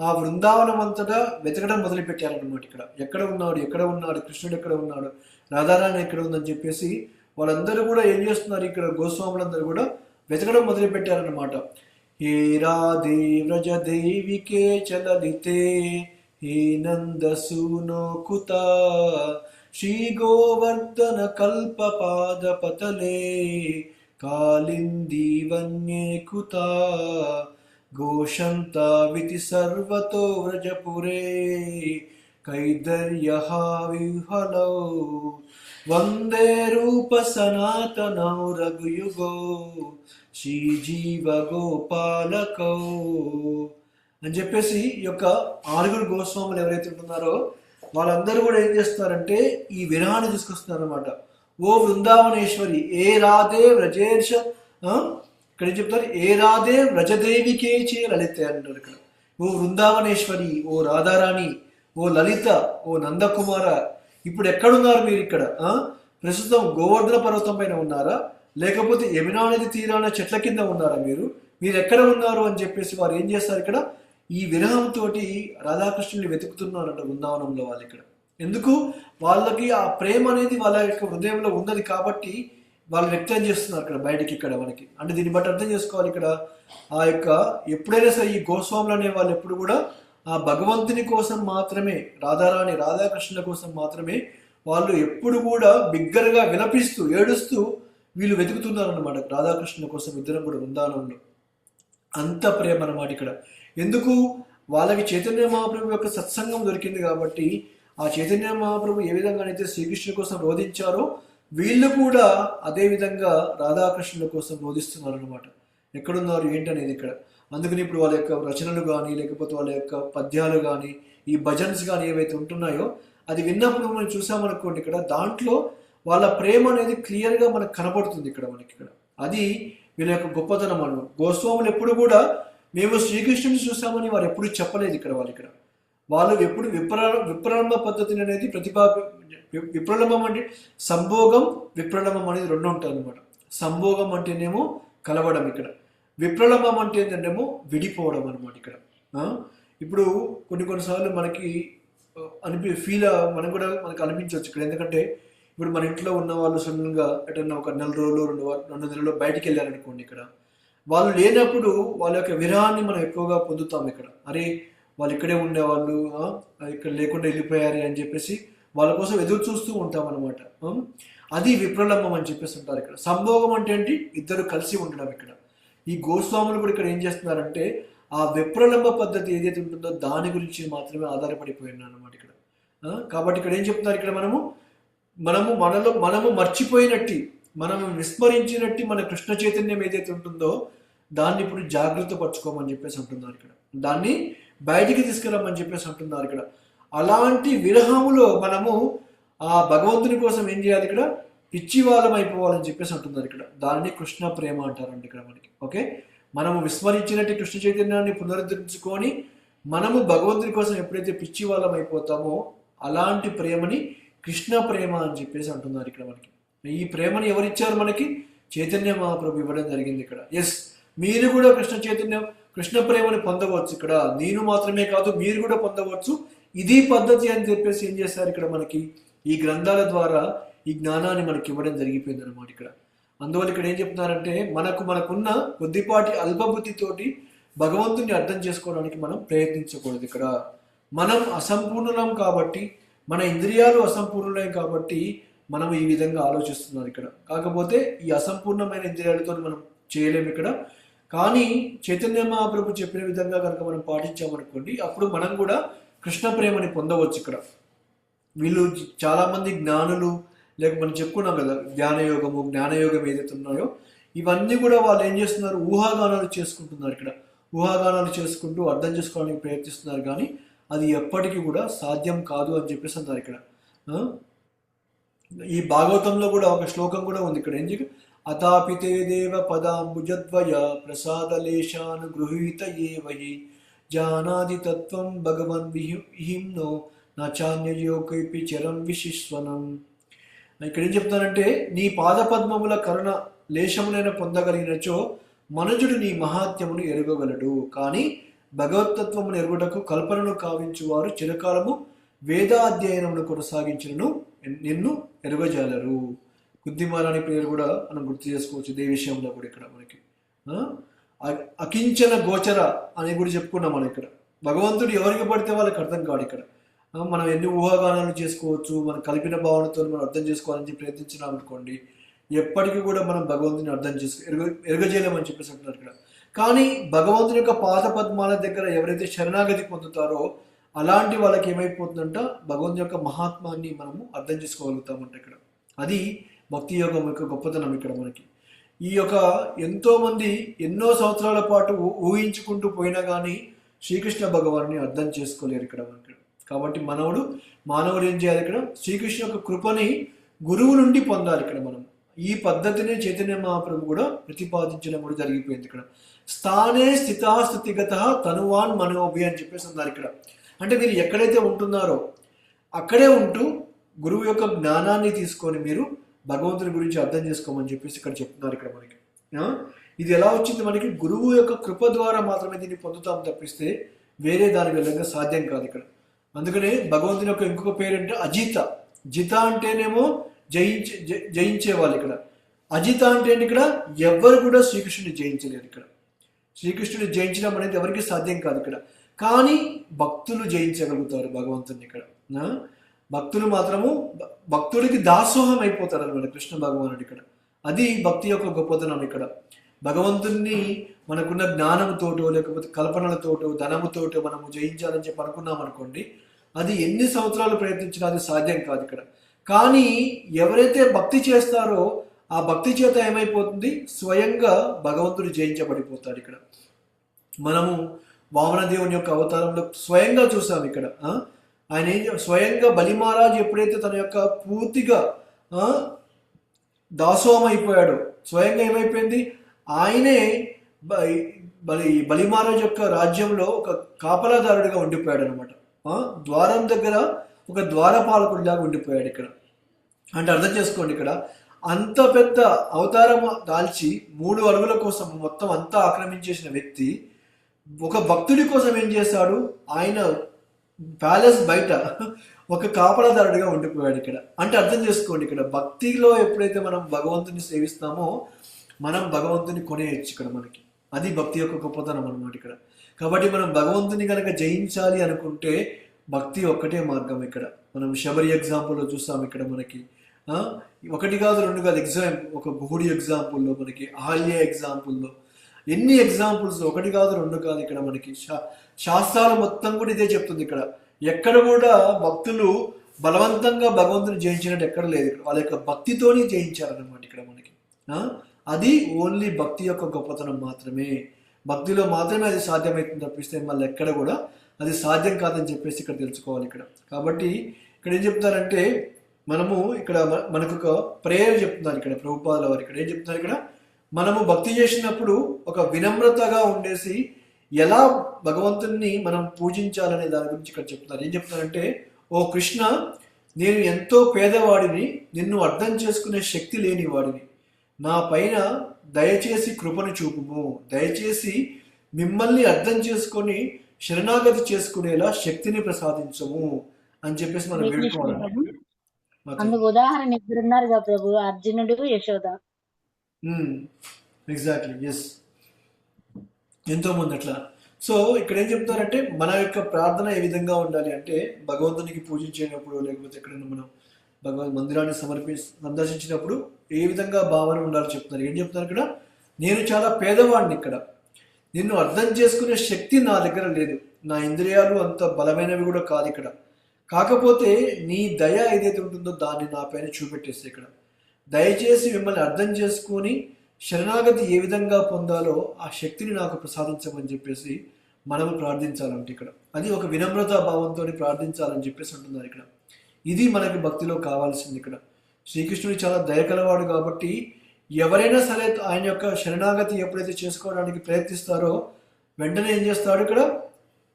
ఆ బృందావనం అంతటా వెతకడం మొదలుపెట్టారనమాట ఇక్కడ. ఎక్కడ ఉన్నాడు కృష్ణుడు, ఎక్కడ ఉన్నాడు, రాధారాణి ఎక్కడ ఉందని చెప్పేసి వాళ్ళందరూ కూడా ఏం చేస్తున్నారు ఇక్కడ, గోస్వాములందరూ కూడా వెతకడం మొదలుపెట్టారనమాట. హే రాధే వ్రజ దేవికే చలలితే హే నందసూనో కుత శ్రీ గోవర్ధన కల్ప పాద పతలే కాళిందీ వన్యే కుత ఘోషంత వితి సర్వతో వ్రజపురే కైదర్యః విహలౌ వందే రూప సనాతనౌ రఘుయుగో శ్రీజీవ గోపాలకౌ అని చెప్పేసి ఈ యొక్క 6 గోస్వాములు ఎవరైతే ఉంటున్నారో వాళ్ళందరూ కూడా ఏం చేస్తున్నారంటే ఈ విరహాన్ని తీసుకొస్తున్నారు అనమాట. ఓ వృందావనేశ్వరి, ఏ రాధే వ్రజేర్ష, ఇక్కడ ఏం చెప్తారు, ఏ రాధే వ్రజదేవికే చే లలిత అంటారు ఇక్కడ. ఓ వృందావనేశ్వరి, ఓ రాధారాణి, ఓ లలిత, ఓ నందకుమార, ఇప్పుడు ఎక్కడున్నారు మీరు ఇక్కడ? ప్రస్తుతం గోవర్ధన పర్వతం పైన ఉన్నారా, లేకపోతే యమునా నది తీరాన చెట్ల కింద ఉన్నారా? మీరు ఎక్కడ ఉన్నారు అని చెప్పేసి వారు ఏం చేస్తారు ఇక్కడ, ఈ విరహంతో రాధాకృష్ణుని వెతుకుతున్నారంట బృందావనంలో వాళ్ళు ఇక్కడ. ఎందుకు, వాళ్ళకి ఆ ప్రేమ అనేది వాళ్ళ యొక్క హృదయంలో ఉన్నది కాబట్టి వాళ్ళు వ్యక్తం చేస్తున్నారు ఇక్కడ బయటికి ఇక్కడ మనకి. అంటే దీన్ని బట్టి అర్థం చేసుకోవాలి ఇక్కడ, ఆ యొక్క ఎప్పుడైనా సరే ఈ గోస్వాములు అనే వాళ్ళు ఎప్పుడు కూడా ఆ భగవంతుని కోసం మాత్రమే, రాధాకృష్ణుల కోసం మాత్రమే వాళ్ళు ఎప్పుడు కూడా బిగ్గరగా విలపిస్తూ ఏడుస్తూ వీళ్ళు వెతుకుతున్నారు అనమాట రాధాకృష్ణుల కోసం. ఇద్దరం కూడా బృందావనంలో అంత ప్రేమ అన్నమాట ఇక్కడ. ఎందుకు, వాళ్ళకి చైతన్య మహాప్రభు యొక్క సత్సంగం దొరికింది కాబట్టి ఆ చైతన్య మహాప్రభు ఏ విధంగా అయితే శ్రీకృష్ణుల కోసం రోధించారో వీళ్ళు కూడా అదే విధంగా రాధాకృష్ణుల కోసం రోధిస్తున్నారు అనమాట. ఎక్కడున్నారు ఏంటనేది ఇక్కడ. అందుకని ఇప్పుడు వాళ్ళ యొక్క రచనలు కానీ, లేకపోతే వాళ్ళ యొక్క పద్యాలు కానీ, ఈ భజన్స్ కానీ ఏవైతే ఉంటున్నాయో అది విన్నప్పుడు మనం చూసామనుకోండి ఇక్కడ దాంట్లో వాళ్ళ ప్రేమ అనేది క్లియర్గా మనకు కనబడుతుంది ఇక్కడ మనకి ఇక్కడ. అది వీళ్ళ యొక్క గొప్పతనం అన్నమాట. గోస్వాములు ఎప్పుడు కూడా మేము శ్రీకృష్ణుని చూసామని వారు ఎప్పుడు చెప్పలేదు ఇక్కడ వాళ్ళు ఎప్పుడు విప్రలంబ పద్ధతిని అనేది విప్రలంబం అంటే సంభోగం విప్రలంబం అనేది రెండు ఉంటాయి అనమాట. సంభోగం అంటేనేమో కలవడం, ఇక్కడ విప్రలంబం అంటే ఏంటంటేమో విడిపోవడం అనమాట ఇక్కడ. ఇప్పుడు కొన్నిసార్లు మనకి మనకు అనిపించవచ్చు ఇక్కడ. ఎందుకంటే ఇప్పుడు మన ఇంట్లో ఉన్న వాళ్ళు సడన్గా ఎటన్నా ఒక 4 రోజులు 2 నెలలు బయటికి వెళ్ళారనుకోండి, ఇక్కడ వాళ్ళు లేనప్పుడు వాళ్ళ యొక్క విరహాన్ని మనం ఎక్కువగా పొందుతాం ఇక్కడ. అరే వాళ్ళు ఇక్కడే ఉండేవాళ్ళు, ఇక్కడ లేకుండా వెళ్ళిపోయారు అని చెప్పేసి వాళ్ళ కోసం ఎదురు చూస్తూ ఉంటాం అనమాట. అది విప్రలంబం అని చెప్పేసి ఉంటారు ఇక్కడ. సంభోగం అంటే ఏంటి? ఇద్దరు కలిసి ఉండడం ఇక్కడ. ఈ గోస్వాములు కూడా ఇక్కడ ఏం చేస్తున్నారంటే ఆ విప్రలంబ పద్ధతి ఏదైతే ఉంటుందో దాని గురించి మాత్రమే ఆధారపడిపోయినారు అనమాట ఇక్కడ. కాబట్టి ఇక్కడ ఏం చెప్తున్నారు ఇక్కడ, మనము మర్చిపోయినట్టు, మనము విస్మరించినట్టు మన కృష్ణ చైతన్యం ఏదైతే ఉంటుందో దాన్ని ఇప్పుడు జాగ్రత్త పరచుకోమని చెప్పేసి అంటున్నారు ఇక్కడ. దాన్ని బయటికి తీసుకురమ్మని చెప్పేసి అంటున్నారు ఇక్కడ. అలాంటి విరహములో మనము ఆ భగవంతుని కోసం ఏం చేయాలి ఇక్కడ? పిచ్చివాళ్ళం అయిపోవాలని చెప్పేసి అంటున్నారు ఇక్కడ. దాన్ని కృష్ణ ప్రేమ అంటారండి ఇక్కడ మనకి. ఓకే, మనము విస్మరించినట్టు కృష్ణ చైతన్యాన్ని పునరుద్ధరించుకొని మనము భగవంతుని కోసం ఎప్పుడైతే పిచ్చివాళ్ళం అయిపోతామో అలాంటి ప్రేమని కృష్ణ ప్రేమ అని చెప్పేసి అంటున్నారు ఇక్కడ మనకి. ఈ ప్రేమని ఎవరిచ్చారు మనకి? చైతన్య మహాప్రభు ఇవ్వడం జరిగింది ఇక్కడ. ఎస్, మీరు కూడా కృష్ణ ప్రేమని పొందవచ్చు ఇక్కడ. నేను మాత్రమే కాదు, మీరు కూడా పొందవచ్చు. ఇది పద్ధతి అని చెప్పేసి ఏం చేశారు ఇక్కడ మనకి? ఈ గ్రంథాల ద్వారా ఈ జ్ఞానాన్ని మనకి ఇవ్వడం జరిగిపోయింది అనమాట ఇక్కడ. అందువల్ల ఇక్కడ ఏం చెప్తున్నారంటే మనకున్న కొద్దిపాటి అల్పబుద్ధితోటి భగవంతుని అర్థం చేసుకోవడానికి మనం ప్రయత్నించకూడదు ఇక్కడ. మనం అసంపూర్ణం కాబట్టి, మన ఇంద్రియాలు అసంపూర్ణం కాబట్టి మనం ఈ విధంగా ఆలోచిస్తున్నారు ఇక్కడ. కాకపోతే ఈ అసంపూర్ణమైన ఇంద్రియాలతో మనం చేయలేము ఇక్కడ. కానీ చైతన్య మహాప్రభు చెప్పిన విధంగా కనుక మనం పాటించామనుకోండి, అప్పుడు మనం కూడా కృష్ణ ప్రేమని పొందవచ్చు ఇక్కడ. వీళ్ళు చాలా మంది జ్ఞానులు, లేక మనం చెప్పుకున్నాం కదా జ్ఞానయోగం ఏదైతే ఉన్నాయో ఇవన్నీ కూడా వాళ్ళు ఏం చేస్తున్నారు? ఊహాగానాలు చేసుకుంటున్నారు ఇక్కడ. ఊహాగానాలు చేసుకుంటూ అర్థం చేసుకోవడానికి ప్రయత్నిస్తున్నారు, కానీ అది ఎప్పటికీ కూడా సాధ్యం కాదు అని చెప్పేసి అన్నారు ఇక్కడ. ఈ భాగవతంలో కూడా ఒక శ్లోకం కూడా ఉంది ఇక్కడ. ఏం చెప్పి అతాపితే దేవ పదాంబుజద్వయ ప్రసాదలేశాను గృహీత ఏవహి జానాది తత్వం భగవన్ విహింనో నాచాన్యయోకైపి చరం విశిష్వనం. ఇక్కడ ఏం చెప్తానంటే, నీ పాదపద్మముల కరుణ లేశములైన పొందగలిగినచో మనుజుడు నీ మహాత్యమును ఎరుగగలడు. కానీ భగవతత్వమును ఎరుగుటకు కల్పనను కావించువారు చిరకాలము వేదాధ్యయనమును కొనసాగించినను నిన్ను ఎరుగజాలరు. బుద్ధిమారాని పేరు కూడా మనం గుర్తు చేసుకోవచ్చు ఇదే విషయంలో కూడా ఇక్కడ మనకి. అకించన గోచర అని కూడా చెప్పుకున్నాం మనం ఇక్కడ. భగవంతుడు ఎవరికి పడితే వాళ్ళకి అర్థం కాడు ఇక్కడ. మనం ఎన్ని ఊహాగానాలు చేసుకోవచ్చు, మన కల్పిన భావనతో మనం అర్థం చేసుకోవాలని ప్రయత్నించినాం అనుకోండి, ఎప్పటికీ కూడా మనం భగవంతుని అర్థం ఎరగజేయలేమని చెప్పేసి అంటున్నారు ఇక్కడ. కానీ భగవంతుని యొక్క పాద పద్మాల దగ్గర ఎవరైతే శరణాగతి పొందుతారో అలాంటి వాళ్ళకి ఏమైపోతుందంట, భగవంతుని యొక్క మహాత్మాన్ని మనము అర్థం చేసుకోగలుగుతామంట ఇక్కడ. అది భక్తి యోగం యొక్క గొప్పతనం ఇక్కడ మనకి. ఈ యొక్క ఎంతోమంది ఎన్నో సంవత్సరాల పాటు ఊహించుకుంటూ పోయినా కానీ శ్రీకృష్ణ భగవాన్ని అర్థం చేసుకోలేరు ఇక్కడ మనకి. కాబట్టి మానవుడు ఏం చేయాలి ఇక్కడ? శ్రీకృష్ణ యొక్క కృపని గురువు నుండి పొందాలి ఇక్కడ మనం. ఈ పద్ధతిని చైతన్య మహాప్రభు కూడా ప్రతిపాదించడం కూడా జరిగిపోయింది ఇక్కడ. స్థానే స్థితాస్థితిగత తనువాన్ మనోభి అని చెప్పేసి అన్నారు ఇక్కడ. అంటే మీరు ఎక్కడైతే ఉంటున్నారో అక్కడే ఉంటూ గురువు యొక్క జ్ఞానాన్ని తీసుకొని మీరు భగవంతుని గురించి అర్థం చేసుకోమని చెప్పేసి ఇక్కడ చెప్తున్నారు ఇక్కడ మనకి. ఇది ఎలా వచ్చింది మనకి? గురువు యొక్క కృప ద్వారా మాత్రమే దీన్ని పొందుతాం తప్పిస్తే వేరే దాని విధంగా సాధ్యం కాదు ఇక్కడ. అందుకనే భగవంతుని యొక్క ఇంకొక పేరంటే అజిత. జిత అంటేనేమో జయించే వాళ్ళు ఇక్కడ. అజిత అంటే ఇక్కడ ఎవరు కూడా శ్రీకృష్ణుని జయించలేరు ఇక్కడ. శ్రీకృష్ణుని జయించడం అనేది ఎవరికి సాధ్యం కాదు ఇక్కడ. కానీ భక్తులు జయించగలుగుతారు భగవంతుని ఇక్కడ. భక్తులు మాత్రము భక్తుడికి దాసోహం అయిపోతారు అనమాట కృష్ణ భగవానుడు ఇక్కడ. అది భక్తి యొక్క గొప్పతనం ఇక్కడ. భగవంతుని మనకున్న జ్ఞానంతోటో లేకపోతే కల్పనలతోటో ధనముతోటో మనము జయించాలని చెప్పి అనుకున్నాం అనుకోండి, అది ఎన్ని సంవత్సరాలు ప్రయత్నించినా అది సాధ్యం కాదు ఇక్కడ. కానీ ఎవరైతే భక్తి చేస్తారో ఆ భక్తి చేత ఏమైపోతుంది? స్వయంగా భగవంతుడు జయించబడిపోతాడు ఇక్కడ. మనము వామనదేవుని యొక్క అవతారంలో స్వయంగా చూసాం ఇక్కడ. ఆయన స్వయంగా బలి మహారాజ్ ఎప్పుడైతే తన యొక్క పూర్తిగా దాసోహం అయిపోయాడో, స్వయంగా ఏమైపోయింది, ఆయనే బలి మహారాజ్ యొక్క రాజ్యంలో ఒక కాపలాదారుడిగా ఉండిపోయాడు అనమాట. ద్వారం దగ్గర ఒక ద్వారపాలకుడిలాగా ఉండిపోయాడు ఇక్కడ. అంటే అర్థం చేసుకోండి, ఇక్కడ అంత పెద్ద అవతారం దాల్చి 3 అడుగుల కోసం మొత్తం అంతా ఆక్రమించేసిన వ్యక్తి ఒక భక్తుడి కోసం ఏం చేశాడు, ఆయన ప్యాలెస్ బయట ఒక కాపలాదారుడిగా ఉండిపోయాడు ఇక్కడ. అంటే అర్థం చేసుకోండి, ఇక్కడ భక్తిలో ఎప్పుడైతే మనం భగవంతుని సేవిస్తామో మనం భగవంతుని కొనేయచ్చు ఇక్కడ మనకి. అది భక్తి యొక్క గొప్పతనం అనమాట ఇక్కడ. కాబట్టి మనం భగవంతుని కనుక జయించాలి అనుకుంటే భక్తి ఒక్కటే మార్గం. ఇక్కడ మనం శబరి ఎగ్జాంపుల్లో చూస్తాం, ఇక్కడ మనకి 1 కాదు 2 కాదు ఒక గుహుడి ఎగ్జాంపుల్లో, మనకి అహల్య ఎగ్జాంపుల్లో, ఎన్ని ఎగ్జాంపుల్స్, 1 కాదు 2 కాదు. ఇక్కడ మనకి శాస్త్రాలు మొత్తం కూడా ఇదే చెప్తుంది. ఇక్కడ ఎక్కడ కూడా భక్తులు బలవంతంగా భగవంతుని జయించినట్టు ఎక్కడ లేదు. ఇక్కడ వాళ్ళ యొక్క భక్తితోని జయించారనమాట ఇక్కడ మనకి. అది ఓన్లీ భక్తి యొక్క గొప్పతనం మాత్రమే. భక్తిలో మాత్రమే అది సాధ్యమవుతుంది తప్పిస్తే మళ్ళీ ఎక్కడ కూడా అది సాధ్యం కాదని చెప్పేసి ఇక్కడ తెలుసుకోవాలి ఇక్కడ. కాబట్టి ఇక్కడ ఏం చెప్తారంటే, మనము ఇక్కడ మనకు ఒక ప్రేయర్ చెప్తున్నారు ఇక్కడ ప్రభుపాదుల వారు. ఇక్కడ ఏం చెప్తున్నారు, ఇక్కడ మనము భక్తి చేసినప్పుడు ఒక వినమ్రతగా ఉండేసి ఎలా భగవంతుని మనం పూజించాలనే దాని గురించి ఇక్కడ చెప్తున్నారు. ఏం చెప్తున్నారంటే, ఓ కృష్ణ, నేను ఎంతో పేదవాడిని, నిన్ను అర్థం చేసుకునే శక్తి లేని వాడిని, నా పైన దయచేసి కృపను చూపుము, దయచేసి మిమ్మల్ని అర్థం చేసుకొని శరణాగతి చేసుకునేలా శక్తిని ప్రసాదించము అని చెప్పేసి మనం వేడుకోవాలి. అందుకు ఉదాహరణ ఇద్దరున్నారు కదా ప్రభు, అర్జునుడు యశోద. ఎగ్జాక్ట్లీ, ఎస్, ఎంతో మంది అట్లా. సో ఇక్కడ ఏం చెప్తారంటే, మన యొక్క ప్రార్థన ఏ విధంగా ఉండాలి అంటే, భగవంతునికి పూజించేటప్పుడు లేకపోతే ఎక్కడైనా మనం భగవద్ మందిరాన్ని సందర్శించినప్పుడు ఏ విధంగా భావన ఉండాలో చెప్తున్నారు. ఏం చెప్తున్నారు ఇక్కడ, నేను చాలా పేదవాడిని, ఇక్కడ నిన్ను అర్థం చేసుకునే శక్తి నా దగ్గర లేదు, నా ఇంద్రియాలు అంత బలమైనవి కూడా కాదు ఇక్కడ. కాకపోతే నీ దయ ఏదైతే ఉంటుందో దాన్ని నా పైన చూపెట్టేస్తే ఇక్కడ, దయచేసి మిమ్మల్ని అర్థం చేసుకొని శరణాగతి ఏ విధంగా పొందాలో ఆ శక్తిని నాకు ప్రసాదించమని చెప్పేసి మనము ప్రార్థించాలంటే ఇక్కడ. అది ఒక వినమ్రతా భావంతో ప్రార్థించాలని చెప్పేసి అంటున్నారు ఇక్కడ. ఇది మనకి భక్తిలో కావాల్సింది ఇక్కడ. శ్రీకృష్ణుడు చాలా దయకలవాడు కాబట్టి ఎవరైనా సరే ఆయన యొక్క శరణాగతి ఎప్పుడైతే చేసుకోవడానికి ప్రయత్నిస్తారో వెంటనే ఏం చేస్తాడు, ఇక్కడ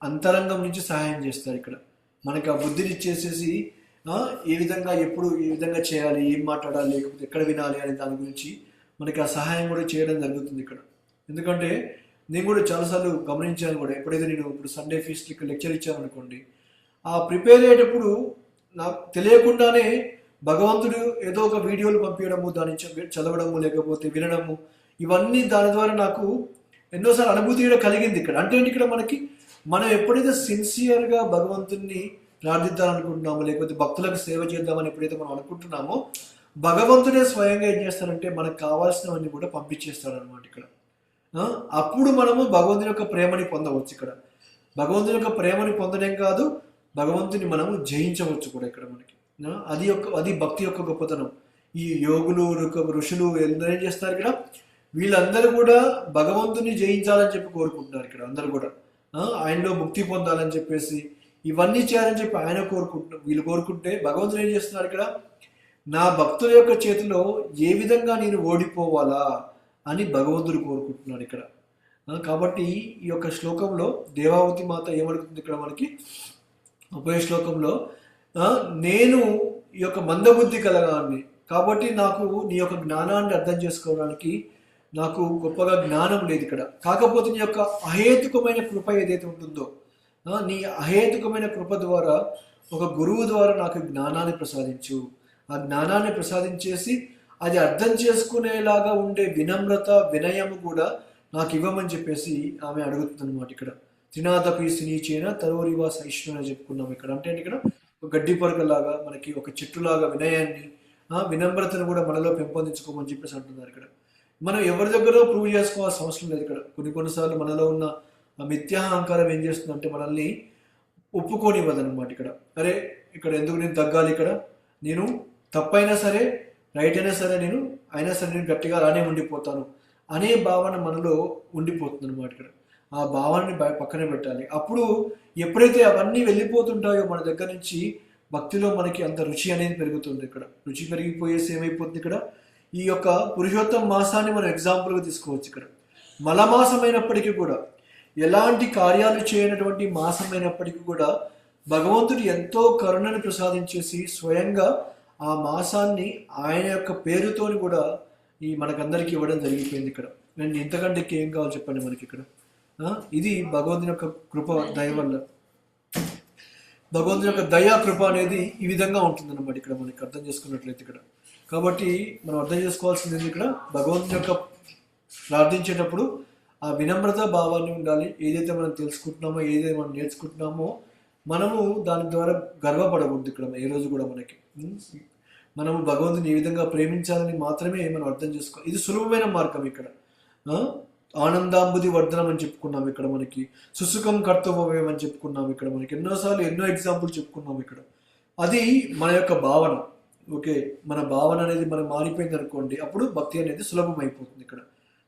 అంతరంగం నుంచి సహాయం చేస్తాడు. ఇక్కడ మనకి ఆ బుద్ధిని ఇచ్చేసేసి ఏ విధంగా ఎప్పుడు ఏ విధంగా చేయాలి, ఏం మాట్లాడాలి, లేకపోతే ఎక్కడ వినాలి అనే దాని గురించి మనకి ఆ సహాయం కూడా చేయడం జరుగుతుంది ఇక్కడ. ఎందుకంటే నేను కూడా చాలాసార్లు గమనించాను కూడా, ఎప్పుడైతే నేను ఇప్పుడు సండే ఫీస్ట్కి లెక్చర్ ఇచ్చాను అనుకోండి, ఆ ప్రిపేర్ అయ్యేటప్పుడు నాకు తెలియకుండానే భగవంతుడు ఏదో ఒక వీడియోలు పంపించడము, దాన్ని చదవడము లేకపోతే వినడము, ఇవన్నీ దాని ద్వారా నాకు ఎన్నోసార్లు అనుభూతి కూడా కలిగింది ఇక్కడ. అంటే ఇక్కడ మనం ఎప్పుడైతే సిన్సియర్గా భగవంతుని ప్రార్థిద్దామనుకుంటున్నామో లేకపోతే భక్తులకు సేవ చేద్దామని ఎప్పుడైతే మనం అనుకుంటున్నామో భగవంతుడే స్వయంగా ఏం చేస్తారంటే మనకు కావాల్సినవన్నీ కూడా పంపించేస్తాడు అనమాట ఇక్కడ. అప్పుడు మనము భగవంతుని యొక్క ప్రేమని పొందవచ్చు ఇక్కడ. భగవంతుని యొక్క ప్రేమని పొందడం కాదు, భగవంతుని మనము జయించవచ్చు కూడా ఇక్కడ మనకి. అది భక్తి యొక్క గొప్పతనం. ఈ యోగులు ఋషులు అందరూ ఏం చేస్తారు ఇక్కడ, వీళ్ళందరూ కూడా భగవంతుని జయించాలని చెప్పి కోరుకుంటున్నారు ఇక్కడ. అందరూ కూడా ఆయనలో ముక్తి పొందాలని చెప్పేసి ఇవన్నీ చేయాలని చెప్పి ఆయన కోరుకుంటున్నారు. వీళ్ళు కోరుకుంటే భగవంతుడు ఏం చేస్తున్నారు ఇక్కడ, నా భక్తుల యొక్క చేతిలో ఏ విధంగా నేను ఓడిపోవాలా అని భగవంతుడు కోరుకుంటున్నాడు ఇక్కడ. కాబట్టి ఈ యొక్క శ్లోకంలో దేవావతి మాత ఏమడుగుతుంది ఇక్కడ మనకి, 30వ శ్లోకంలో, నేను ఈ యొక్క మందబుద్ధి కలగాన్ని కాబట్టి నాకు నీ యొక్క జ్ఞానాన్ని అర్థం చేసుకోవడానికి నాకు గొప్పగా జ్ఞానం లేదు ఇక్కడ. కాకపోతే నీ యొక్క అహేతుకమైన కృప ఏదైతే ఉంటుందో, నీ అహేతుకమైన కృప ద్వారా ఒక గురువు ద్వారా నాకు జ్ఞానాన్ని ప్రసాదించు. ఆ జ్ఞానాన్ని ప్రసాదించేసి అది అర్థం చేసుకునేలాగా ఉండే వినమ్రత వినయము కూడా నాకు ఇవ్వమని చెప్పేసి ఆమె అడుగుతుంది అనమాట ఇక్కడ. త్రినాథపి సునీచేన తరోరివా సహిష్ణు అని చెప్పుకున్నాం ఇక్కడ. అంటే ఇక్కడ ఒక గడ్డి పరకలాగా మనకి ఒక చెట్టులాగా వినయాన్ని వినమ్రతను కూడా మనలో పెంపొందించుకోమని చెప్పేసి అంటున్నారు ఇక్కడ. మనం ఎవరి దగ్గర ప్రూవ్ చేసుకోవాల్సిన అవసరం లేదు ఇక్కడ. కొన్నిసార్లు మనలో ఉన్న మిథ్యాహంకారం ఏం చేస్తుందంటే మనల్ని ఒప్పుకోనివ్వదనమాట ఇక్కడ. అరే ఇక్కడ ఎందుకు నేను తగ్గాలి, ఇక్కడ నేను తప్పైనా సరే రైట్ అయినా సరే అయినా సరే నేను గట్టిగా రానే ఉండిపోతాను అనే భావన మనలో ఉండిపోతుంది అనమాట ఇక్కడ. ఆ భావాన్ని పక్కన పెట్టాలి. అప్పుడు ఎప్పుడైతే అవన్నీ వెళ్ళిపోతుంటాయో మన దగ్గర నుంచి, భక్తిలో మనకి అంత రుచి అనేది పెరుగుతుంది. ఇక్కడ రుచి పెరిగిపోయేసి ఏమైపోతుంది, ఇక్కడ ఈ యొక్క పురుషోత్తమ మాసాన్ని మనం ఎగ్జాంపుల్గా తీసుకోవచ్చు. ఇక్కడ మలమాసమైనప్పటికీ కూడా, ఎలాంటి కార్యాలు చేయనటువంటి మాసమైనప్పటికీ కూడా భగవంతుడు ఎంతో కరుణను ప్రసాదించేసి స్వయంగా ఆ మాసాన్ని ఆయన యొక్క పేరుతోని కూడా ఈ మనకందరికీ ఇవ్వడం జరిగిపోయింది. ఇక్కడ అండ్ ఇంతకంటే ఏం కావాలి చెప్పండి మనకి ఇక్కడ. ఇది భగవంతుని యొక్క కృప, దయ వల్ల. భగవంతుని యొక్క దయా కృప అనేది ఈ విధంగా ఉంటుంది అన్నమాట ఇక్కడ మనకి అర్థం చేసుకున్నట్లయితే ఇక్కడ. కాబట్టి మనం అర్థం చేసుకోవాల్సింది ఇక్కడ, భగవంతుని యొక్క ప్రార్థించేటప్పుడు ఆ వినమ్రత భావాన్ని ఉండాలి. ఏదైతే మనం తెలుసుకుంటున్నామో, ఏదైతే మనం నేర్చుకుంటున్నామో, మనము దాని ద్వారా గర్వపడకూడదు. ఇక్కడ ఏ రోజు కూడా మనకి మనము భగవంతుని ఏ విధంగా ప్రేమించాలని మాత్రమే మనం అర్థం చేసుకోవాలి. ఇది సులభమైన మార్గం. ఇక్కడ ఆనందాంబుది వర్ధనం అని చెప్పుకున్నాం. ఇక్కడ మనకి సుసుఖం కర్తవ్యం అని చెప్పుకున్నాం. ఇక్కడ మనకి ఎన్నోసార్లు ఎన్నో ఎగ్జాంపుల్ చెప్పుకున్నాం. ఇక్కడ అది మన యొక్క భావన. ఓకే, మన భావన అనేది మనం మారిపోయింది అనుకోండి, అప్పుడు భక్తి అనేది సులభం అయిపోతుంది. ఇక్కడ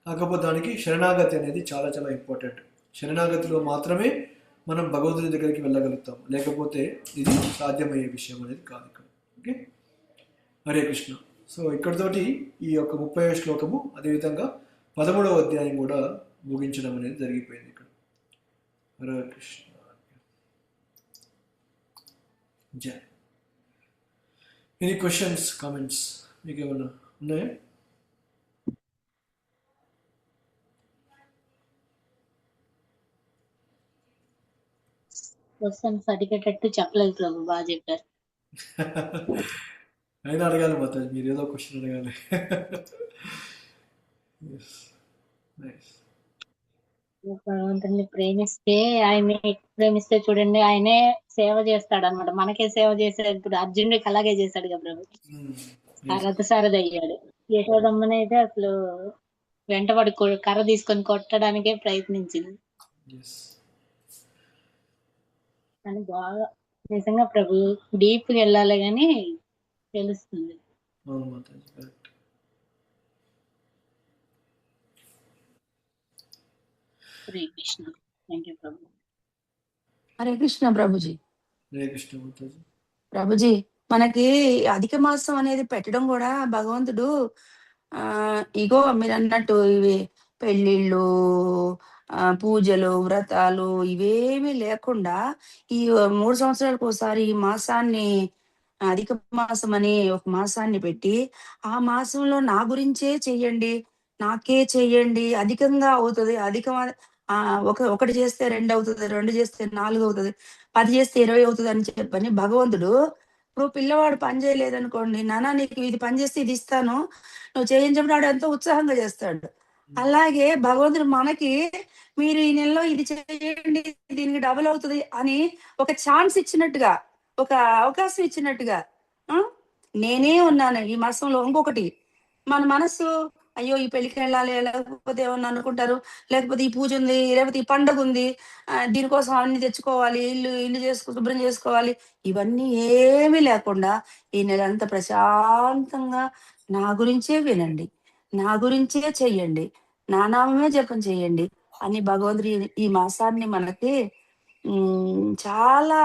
కాకపోతే దానికి శరణాగతి అనేది చాలా చాలా ఇంపార్టెంట్. శరణాగతిలో మాత్రమే మనం భగవంతుని దగ్గరికి వెళ్ళగలుగుతాం, లేకపోతే ఇది సాధ్యమయ్యే విషయం అనేది కాదు ఇక్కడ. ఓకే, హరే కృష్ణ. సో ఇక్కడితోటి ఈ యొక్క 30వ శ్లోకము, అదేవిధంగా 13వ అధ్యాయం కూడా ముగించడం అనేది జరిగిపోయింది ఇక్కడ. హరే కృష్ణ. జై. ఎనీ క్వశ్చన్స్, కామెంట్స్ మీకు ఏమన్నా ఉన్నాయా? క్వశ్చన్స్ అడిగేటట్టు చెప్పలేదు ప్రభు, బాగా చెప్పారు. అయినా అడగాలి మాతాజీ, మీరు ఏదో క్వశ్చన్ అడగాలి. భగవంతుని ప్రేమిస్తే, ఆయన్ని ప్రేమిస్తే చూడండి, ఆయనే సేవ చేస్తాడు అనమాట. మనకే సేవ చేశాడు. ఇప్పుడు అర్జునుడికి అలాగే చేశాడు కదా ప్రభు. రథసారథి అయ్యాడు. యశోదమ్మని అయితే అసలు వెంటబడి కర్ర తీసుకొని కొట్టడానికే ప్రయత్నించింది. అని బాగా నిజంగా ప్రభు డీప్ గా వెళ్ళాలి కానీ తెలుస్తుంది. హరే కృష్ణ. థ్యాంక్ యూ ప్రభు. హరే కృష్ణ ప్రభుజీ. హరే కృష్ణ మాతాజీ. ప్రభుజీ, మనకి అధిక మాసం అనేది పెట్టడం కూడా భగవంతుడు ఇగో మీరు అన్నట్టు ఇవి పెళ్ళిళ్ళు, పూజలు, వ్రతాలు ఇవేమీ లేకుండా ఈ 3 సంవత్సరాలకు ఒకసారి ఈ మాసాన్ని, అధిక మాసం అని ఒక మాసాన్ని పెట్టి, ఆ మాసంలో నా గురించే చెయ్యండి, నాకే చెయ్యండి, అధికంగా అవుతుంది, ఒకటి చేస్తే 2 అవుతుంది, 2 చేస్తే 4 అవుతుంది, 10 చేస్తే 20 అవుతుంది అని చెప్పని భగవంతుడు. ఇప్పుడు పిల్లవాడు పని చేయలేదనుకోండి, నాన్న నీకు ఇది పని చేస్తే ఇది ఇస్తాను, నువ్వు చేయించబడి వాడు ఎంతో ఉత్సాహంగా చేస్తాడు. అలాగే భగవంతుడు మనకి మీరు ఈ నెలలో ఇది చేయండి, దీనికి డబుల్ అవుతుంది అని ఒక ఛాన్స్ ఇచ్చినట్టుగా, ఒక అవకాశం ఇచ్చినట్టుగా, నేనే ఉన్నాను ఈ మాసంలో. ఇంకొకటి, మన మనసు అయ్యో ఈ పెళ్లికి వెళ్ళాలి, లేకపోతే ఏమన్నా అనుకుంటారు, లేకపోతే ఈ పూజ ఉంది, లేకపోతే ఈ పండుగ ఉంది, దీనికోసం అన్ని తెచ్చుకోవాలి, ఇల్లు శుభ్రం చేసుకోవాలి, ఇవన్నీ ఏమీ లేకుండా ఈ నెల అంతా ప్రశాంతంగా నా గురించే వినండి, నా గురించే చెయ్యండి, నా నామమే జపం చెయ్యండి అని భగవంతుడు ఈ మాసాన్ని మనకి చాలా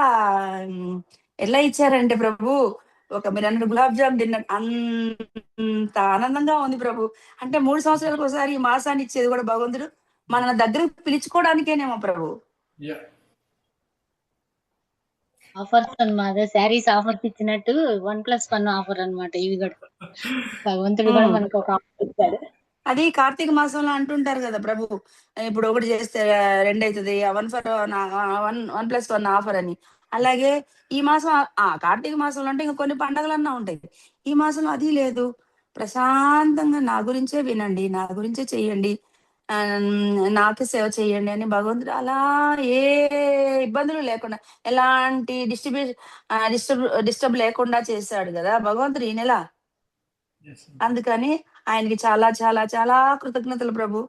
ఎలా ఇచ్చారంటే ప్రభు, మీరు అన్నట్టు గులాబ్ జామ్ తిన్న అంత ఆనందంగా ఉంది ప్రభు. అంటే 3 సంవత్సరాలకు ఒకసారి ఈ మాసాన్ని ఇచ్చేది కూడా భగవంతుడు మన దగ్గర పిలుచుకోవడానికేనేమో ప్రభు. ఆఫర్స్ అన్నమాట, శారీస్ ఆఫర్స్ ఇచ్చినట్టు 1+1 ఆఫర్ అన్నమాట. ఇవి కూడా భగవంతుడు కూడా మనకు ఒక ఆఫర్ ఇచ్చాడు. అది కార్తీక మాసంలో అంటుంటారు కదా ప్రభు, ఇప్పుడు ఒకటి చేస్తే 2 అవుతుంది, 1+1 ఆఫర్ అని. అలాగే ఈ మాసం కార్తీక మాసంలో అంటే ఇంకా కొన్ని పండగలన్నా ఉంటాయి, ఈ మాసంలో అది లేదు. ప్రశాంతంగా నా గురించే వినండి, నా గురించే చెయ్యండి, నాకే సేవ చెయ్యండి అని భగవంతుడు అలా ఏ ఇబ్బందులు లేకుండా, ఎలాంటి డిస్టర్బ్ లేకుండా చేశాడు కదా భగవంతుడు ఈ నెల. అందుకని ఆయనకి చాలా చాలా చాలా కృతజ్ఞతలు ప్రభు.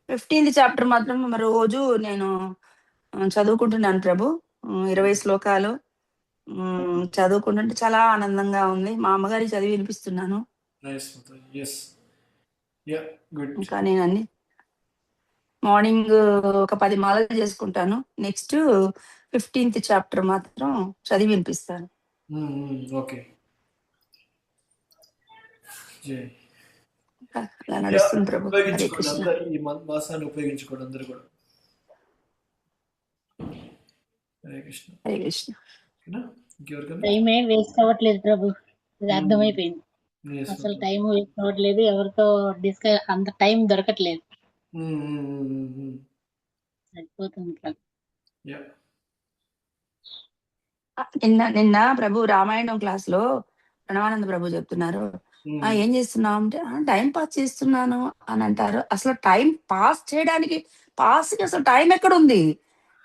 15th చాప్టర్ మాత్రం రోజు నేను చదువుకుంటున్నాను ప్రభు. 20 శ్లోకాలు చదువుకుంటుంటే చాలా ఆనందంగా ఉంది. మా అమ్మగారి చదివి వినిపిస్తున్నాను. ఇంకా నేను మార్నింగ్ ఒక 10 మాలలు చేసుకుంటాను. నెక్స్ట్ 15th చాప్టర్ మాత్రం చదివి వినిపిస్తాను. ఓకే. జై. అలా నడుస్తుంది ప్రభు. హరే ఉపయోగించుకోండి కృష్ణ. అంతా, ఈ మాసాన్ని ఉపయోగించుకోండి అందరు కూడా. హరే కృష్ణ. హరే కృష్ణ. ఓకేనా? ఇంకెవరికైనా? టైమే వేస్ట్ అవ్వట్లేదు ప్రభు, ఇది అర్థమైపోయింది. Yes, అసలు okay. టైం వేస్ట్ అవ్వట్లేదు, ఎవరితో అంత టైం దొరకట్లేదు, సరిపోతుంది ప్రభు. Yeah. నిన్న ప్రభు రామాయణం క్లాస్ లో ప్రణవానంద ప్రభు చెప్తున్నారు, ఏం చేస్తున్నావు అంటే టైం పాస్ చేస్తున్నాను అని అంటారు. అసలు టైం పాస్ చేయడానికి అసలు టైం ఎక్కడ ఉంది?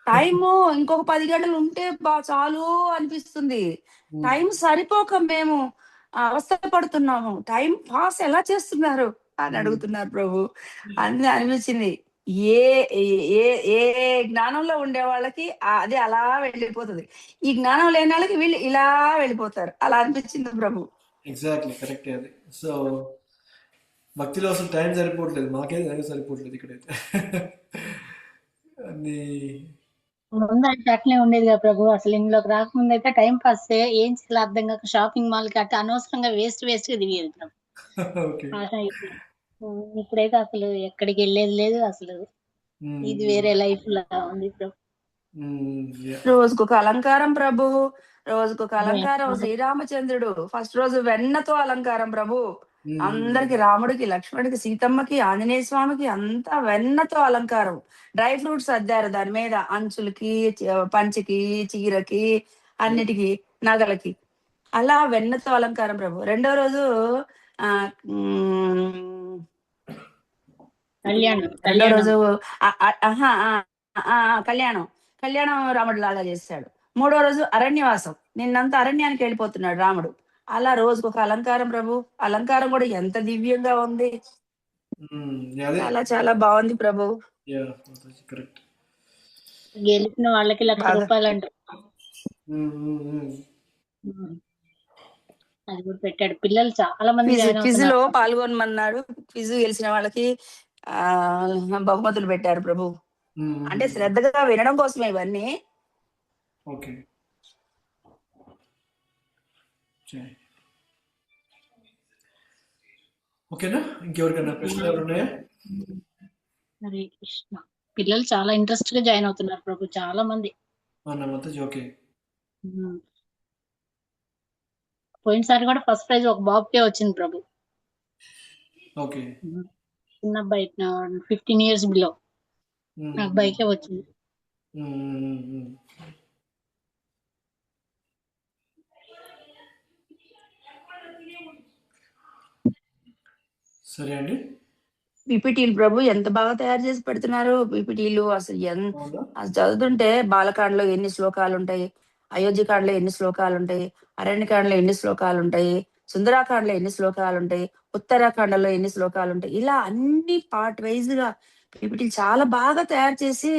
టైము ఇంకొక 10 గంటలు ఉంటే చాలు అనిపిస్తుంది. టైం సరిపోక మేము అవస్థ పడుతున్నాము. టైం పాస్ ఎలా చేస్తున్నారు అని అడుగుతున్నారు ప్రభు. అని అనిపించింది. ఏ ఏ ఏ జ్ఞానంలో ఉండే వాళ్ళకి అది అలా వెళ్ళిపోతుంది, ఈ జ్ఞానం లేని వాళ్ళకి వీళ్ళు ఇలా వెళ్ళిపోతారు. అలా అనిపించింది ప్రభు. ఎగ్జాక్ట్లీ కరెక్టే అది. సో భక్తిలో అసలు టైం సరిపోవట్లేదు, మాకేది టైం సరిపోవట్లేదు ఇక్కడైతే. అన్ని ముందు అయితే అట్లే ఉండేది కదా ప్రభు. అసలు ఇంట్లోకి రాకముందు అయితే టైం పాస్ ఏం చేయాలి అర్థం కాక షాపింగ్ మాల్ కి అట్లా అనవసరంగా వేస్ట్ గా తిరిగేది ప్రభు. ఓకే. ఇప్పుడైతే అసలు ఎక్కడికి వెళ్ళేది లేదు అసలు. ఇది వేరే లైఫ్ లా ఉంది ప్రభు. రోజుకొక అలంకారం ప్రభు, రోజుకొక అలంకారం. శ్రీరామచంద్రుడు ఫస్ట్ రోజు వెన్నతో అలంకారం ప్రభు. అందరికి, రాముడికి, లక్ష్మణుడికి, సీతమ్మకి, ఆంజనేయ స్వామికి అంతా వెన్నతో అలంకారం. డ్రై ఫ్రూట్స్ అద్దారు దాని మీద, అంచులకి, పంచికి, చీరకి, అన్నిటికీ, నగలకి, అలా వెన్నతో అలంకారం ప్రభు. రెండో రోజు రెండో రోజు కళ్యాణం రాముడు లాగా చేశాడు. మూడో రోజు అరణ్యవాసం, నిన్నంతా అరణ్యానికి వెళ్ళిపోతున్నాడు రాముడు. అలా రోజుకు ఒక అలంకారం ప్రభు. అలంకారం కూడా ఎంత దివ్యంగా ఉంది, చాలా చాలా బాగుంది ప్రభు. గెలిచిన వాళ్ళకి 1,00,000 రూపాయలు అంట, అది కూడా పెట్టాడు. పిల్లలు చాలా మంది క్విజ్ లో పాల్గొనమన్నాడు. క్విజ్ గెలిచిన వాళ్ళకి బహుమతులు పెట్టారు ప్రభు. అంటే శ్రద్ధగా వినడం కోసమే ఇవన్నీ. ఓకే. ఓకేనా? ఇంకెవరికైనా ప్రశ్నలు ఉన్నాయా? హరే కృష్ణ. పిల్లలు చాలా ఇంట్రెస్ట్ గా జాయిన్ అవుతున్నారు ప్రభు, చాలా మంది. ఓకే. పోయినసారి కూడా ఫస్ట్ ప్రైజ్ ఒక బాబుకే వచ్చింది ప్రభు. ఓకే. చిన్న అబ్బాయి 15 years బిలో అబ్బాయికే వచ్చింది. సరే అండి. పీపీటీలు ప్రభు ఎంత బాగా తయారు చేసి పెడుతున్నారు పీపీటీలు. అసలు అసలు చదువుతుంటే బాలకాండలో ఎన్ని శ్లోకాలు ఉంటాయి, అయోధ్యకాండలో ఎన్ని శ్లోకాలు ఉంటాయి, అరణ్యకాండలో ఎన్ని శ్లోకాలు ఉంటాయి, సుందరాకాండలో ఎన్ని శ్లోకాలు ఉంటాయి, ఉత్తరాఖండలో ఎన్ని శ్లోకాలు ఉంటాయి, ఇలా అన్ని పార్ట్ వైజ్ గా పీపీటీలు చాలా బాగా తయారు చేసి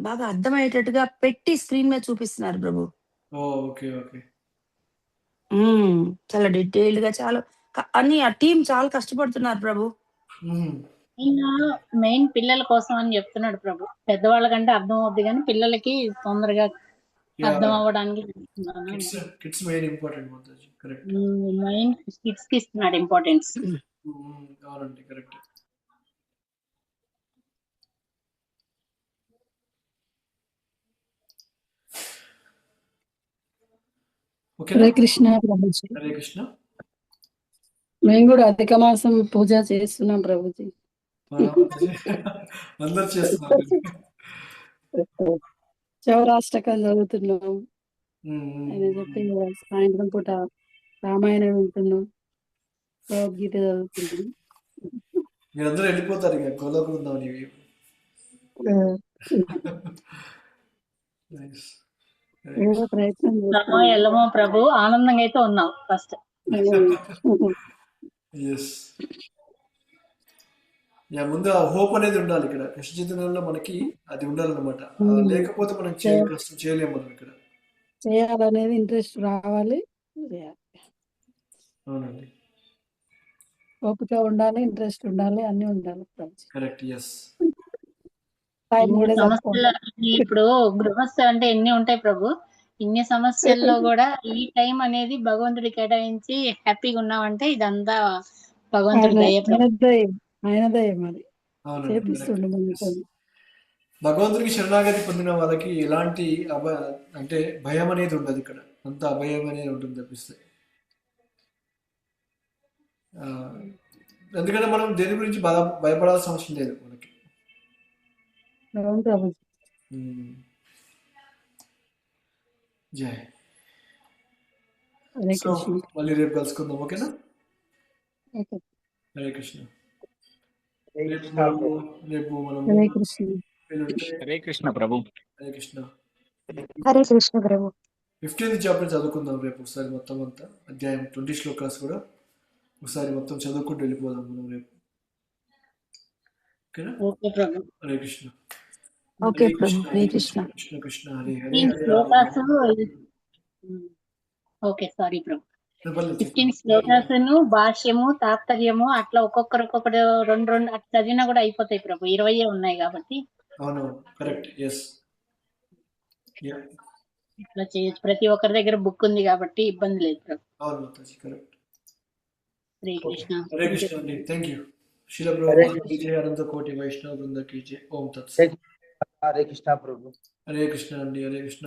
బాగా అర్థమయ్యేటట్టుగా పెట్టి స్క్రీన్ మీద చూపిస్తున్నారు ప్రభు. ఓకే. ఓకే. చాలా డీటెయిల్డ్ గా, చాలా అన్ని ఆ టీం చాలా కష్టపడుతున్నారు ప్రభు. మెయిన్ పిల్లల కోసం అని చెప్తున్నాడు ప్రభు. పెద్దవాళ్ళకంటే అర్థం అవుద్ది కానీ పిల్లలకి తొందరగా అర్థం అవ్వడానికి kids main important. Correct. Main kids కి ఇస్తున్నాడు ఇంపార్టెన్స్. అవునండి, కరెక్ట్. హరే కృష్ణ ప్రభుజీ. హరే కృష్ణ. మేము కూడా అధిక మాసం పూజ చేస్తున్నాం ప్రభుజీ. అందరు చేస్తున్నారు. చౌరాష్టకం చదువుతున్నాం, ఆయన చెప్పి సాయంత్రం పూట రామాయణం వింటున్నాం, భగవద్గీత చదువుతున్నాం. మీరందరూ వెళ్ళిపోతారు ఇక గోలోకం ఉందాం. ప్రయత్నం వెళ్ళమో ప్రభు, ఆనందంగా అయితే ఉన్నాం ఫస్ట్. ముందు ఆ హోప్ అనేది ఉండాలి ఇక్కడ కృష్ణ చైతన్యంలో, మనకి అది ఉండాలన్నమాట. లేకపోతే మనం కష్టం చేయలేము మనం ఇక్కడ. చేయాలనేది ఇంట్రెస్ట్ రావాలి. అవునండి, ఓపిక ఉండాలి, ఇంట్రెస్ట్ ఉండాలి, అన్ని ఉండాలి. కరెక్ట్. ఎస్. టైం ఇన్ని కూడా సమస్యలు సరిపోదు. ఇప్పుడు గృహస్థ అంటే ఎన్ని ఉంటాయి ప్రభు, ఇన్ని సమస్యల్లో కూడా ఈ టైం అనేది భగవంతుడి కేటాయించి హ్యాపీగా ఉన్నామంటే ఇదంతా భగవంతుడి ఆయన దయ ఆయన ప్రభు. దయ, ఆయన దయ మరి అవునండి, చేపిస్తుండు correct. మనతో. భగవంతుడికి శరణాగతి పొందిన వాళ్ళకి ఎలాంటి అంటే భయం అనేది ఉండదు ఇక్కడ, అంత అభయం అనేది ఉంటుంది తప్పిస్తే. ఆ, ఎందుకంటే మనం దేని గురించి భయపడాల్సిన అవసరం లేదు మనకి. అవును ప్రభు. ఉమ్. జై. హరే సో కృష్ణ. మళ్ళీ రేపు కలుసుకుందాం, ఓకేనా? ఓకే. హరే కృష్ణ. హరే రేపు కృష్ణ మనము ప్రభు. రేపు మనము హరే కృష్ణ. వీలుంటే హరే కృష్ణ ప్రభు. హరే కృష్ణ హరే కృష్ణ ప్రభు. 15th చాప్టర్ చదువుకుందాం రేపు ఒకసారి, మొత్తం అంతా అధ్యాయం 20 శ్లోకాస్ కూడా ఒకసారి మొత్తం చదువుకుంటూ వెళ్ళిపోదాం మనం రేపు, ఓకేనా? ఓకే ప్రభు. హరే కృష్ణ. ఓకే హరే ప్రభు. కృష్ణ, హరే హరే కృష్ణ. కృష్ణ, కృష్ణ కృష్ణ, హరే హరే, 15 హరే రామ. శ్లోకాసు. ఓకే, సారీ ప్రభు. చెప్పండి, 15 చెప్పండి. శ్లోకాసును భాష్యము తాత్పర్యము అట్లా ఒక్కొక్కరు రెండు రెండు అట్లా చదివినా కూడా అయిపోతాయి ప్రభు, 20 ఉన్నాయి కాబట్టి అవునవును, కరెక్ట్, ఎస్. ఇట్లా చేయొచ్చు. ప్రతి ఒక్కరి దగ్గర బుక్ ఉంది కాబట్టి ఇబ్బంది లేదు ప్రభు. అవును మాతాజీ, కరెక్ట్. హరే ఓకే, కృష్ణ. హరే కృష్ణ అండి, థ్యాంక్ యూ. శిల హరే ప్రభుపాద కీ జై, అనంత కోటి వైష్ణవ బృంద కీ జై. ఓం తత్సత్. హరే కృష్ణ ప్రభు. హరే కృష్ణ అండి, హరే కృష్ణ.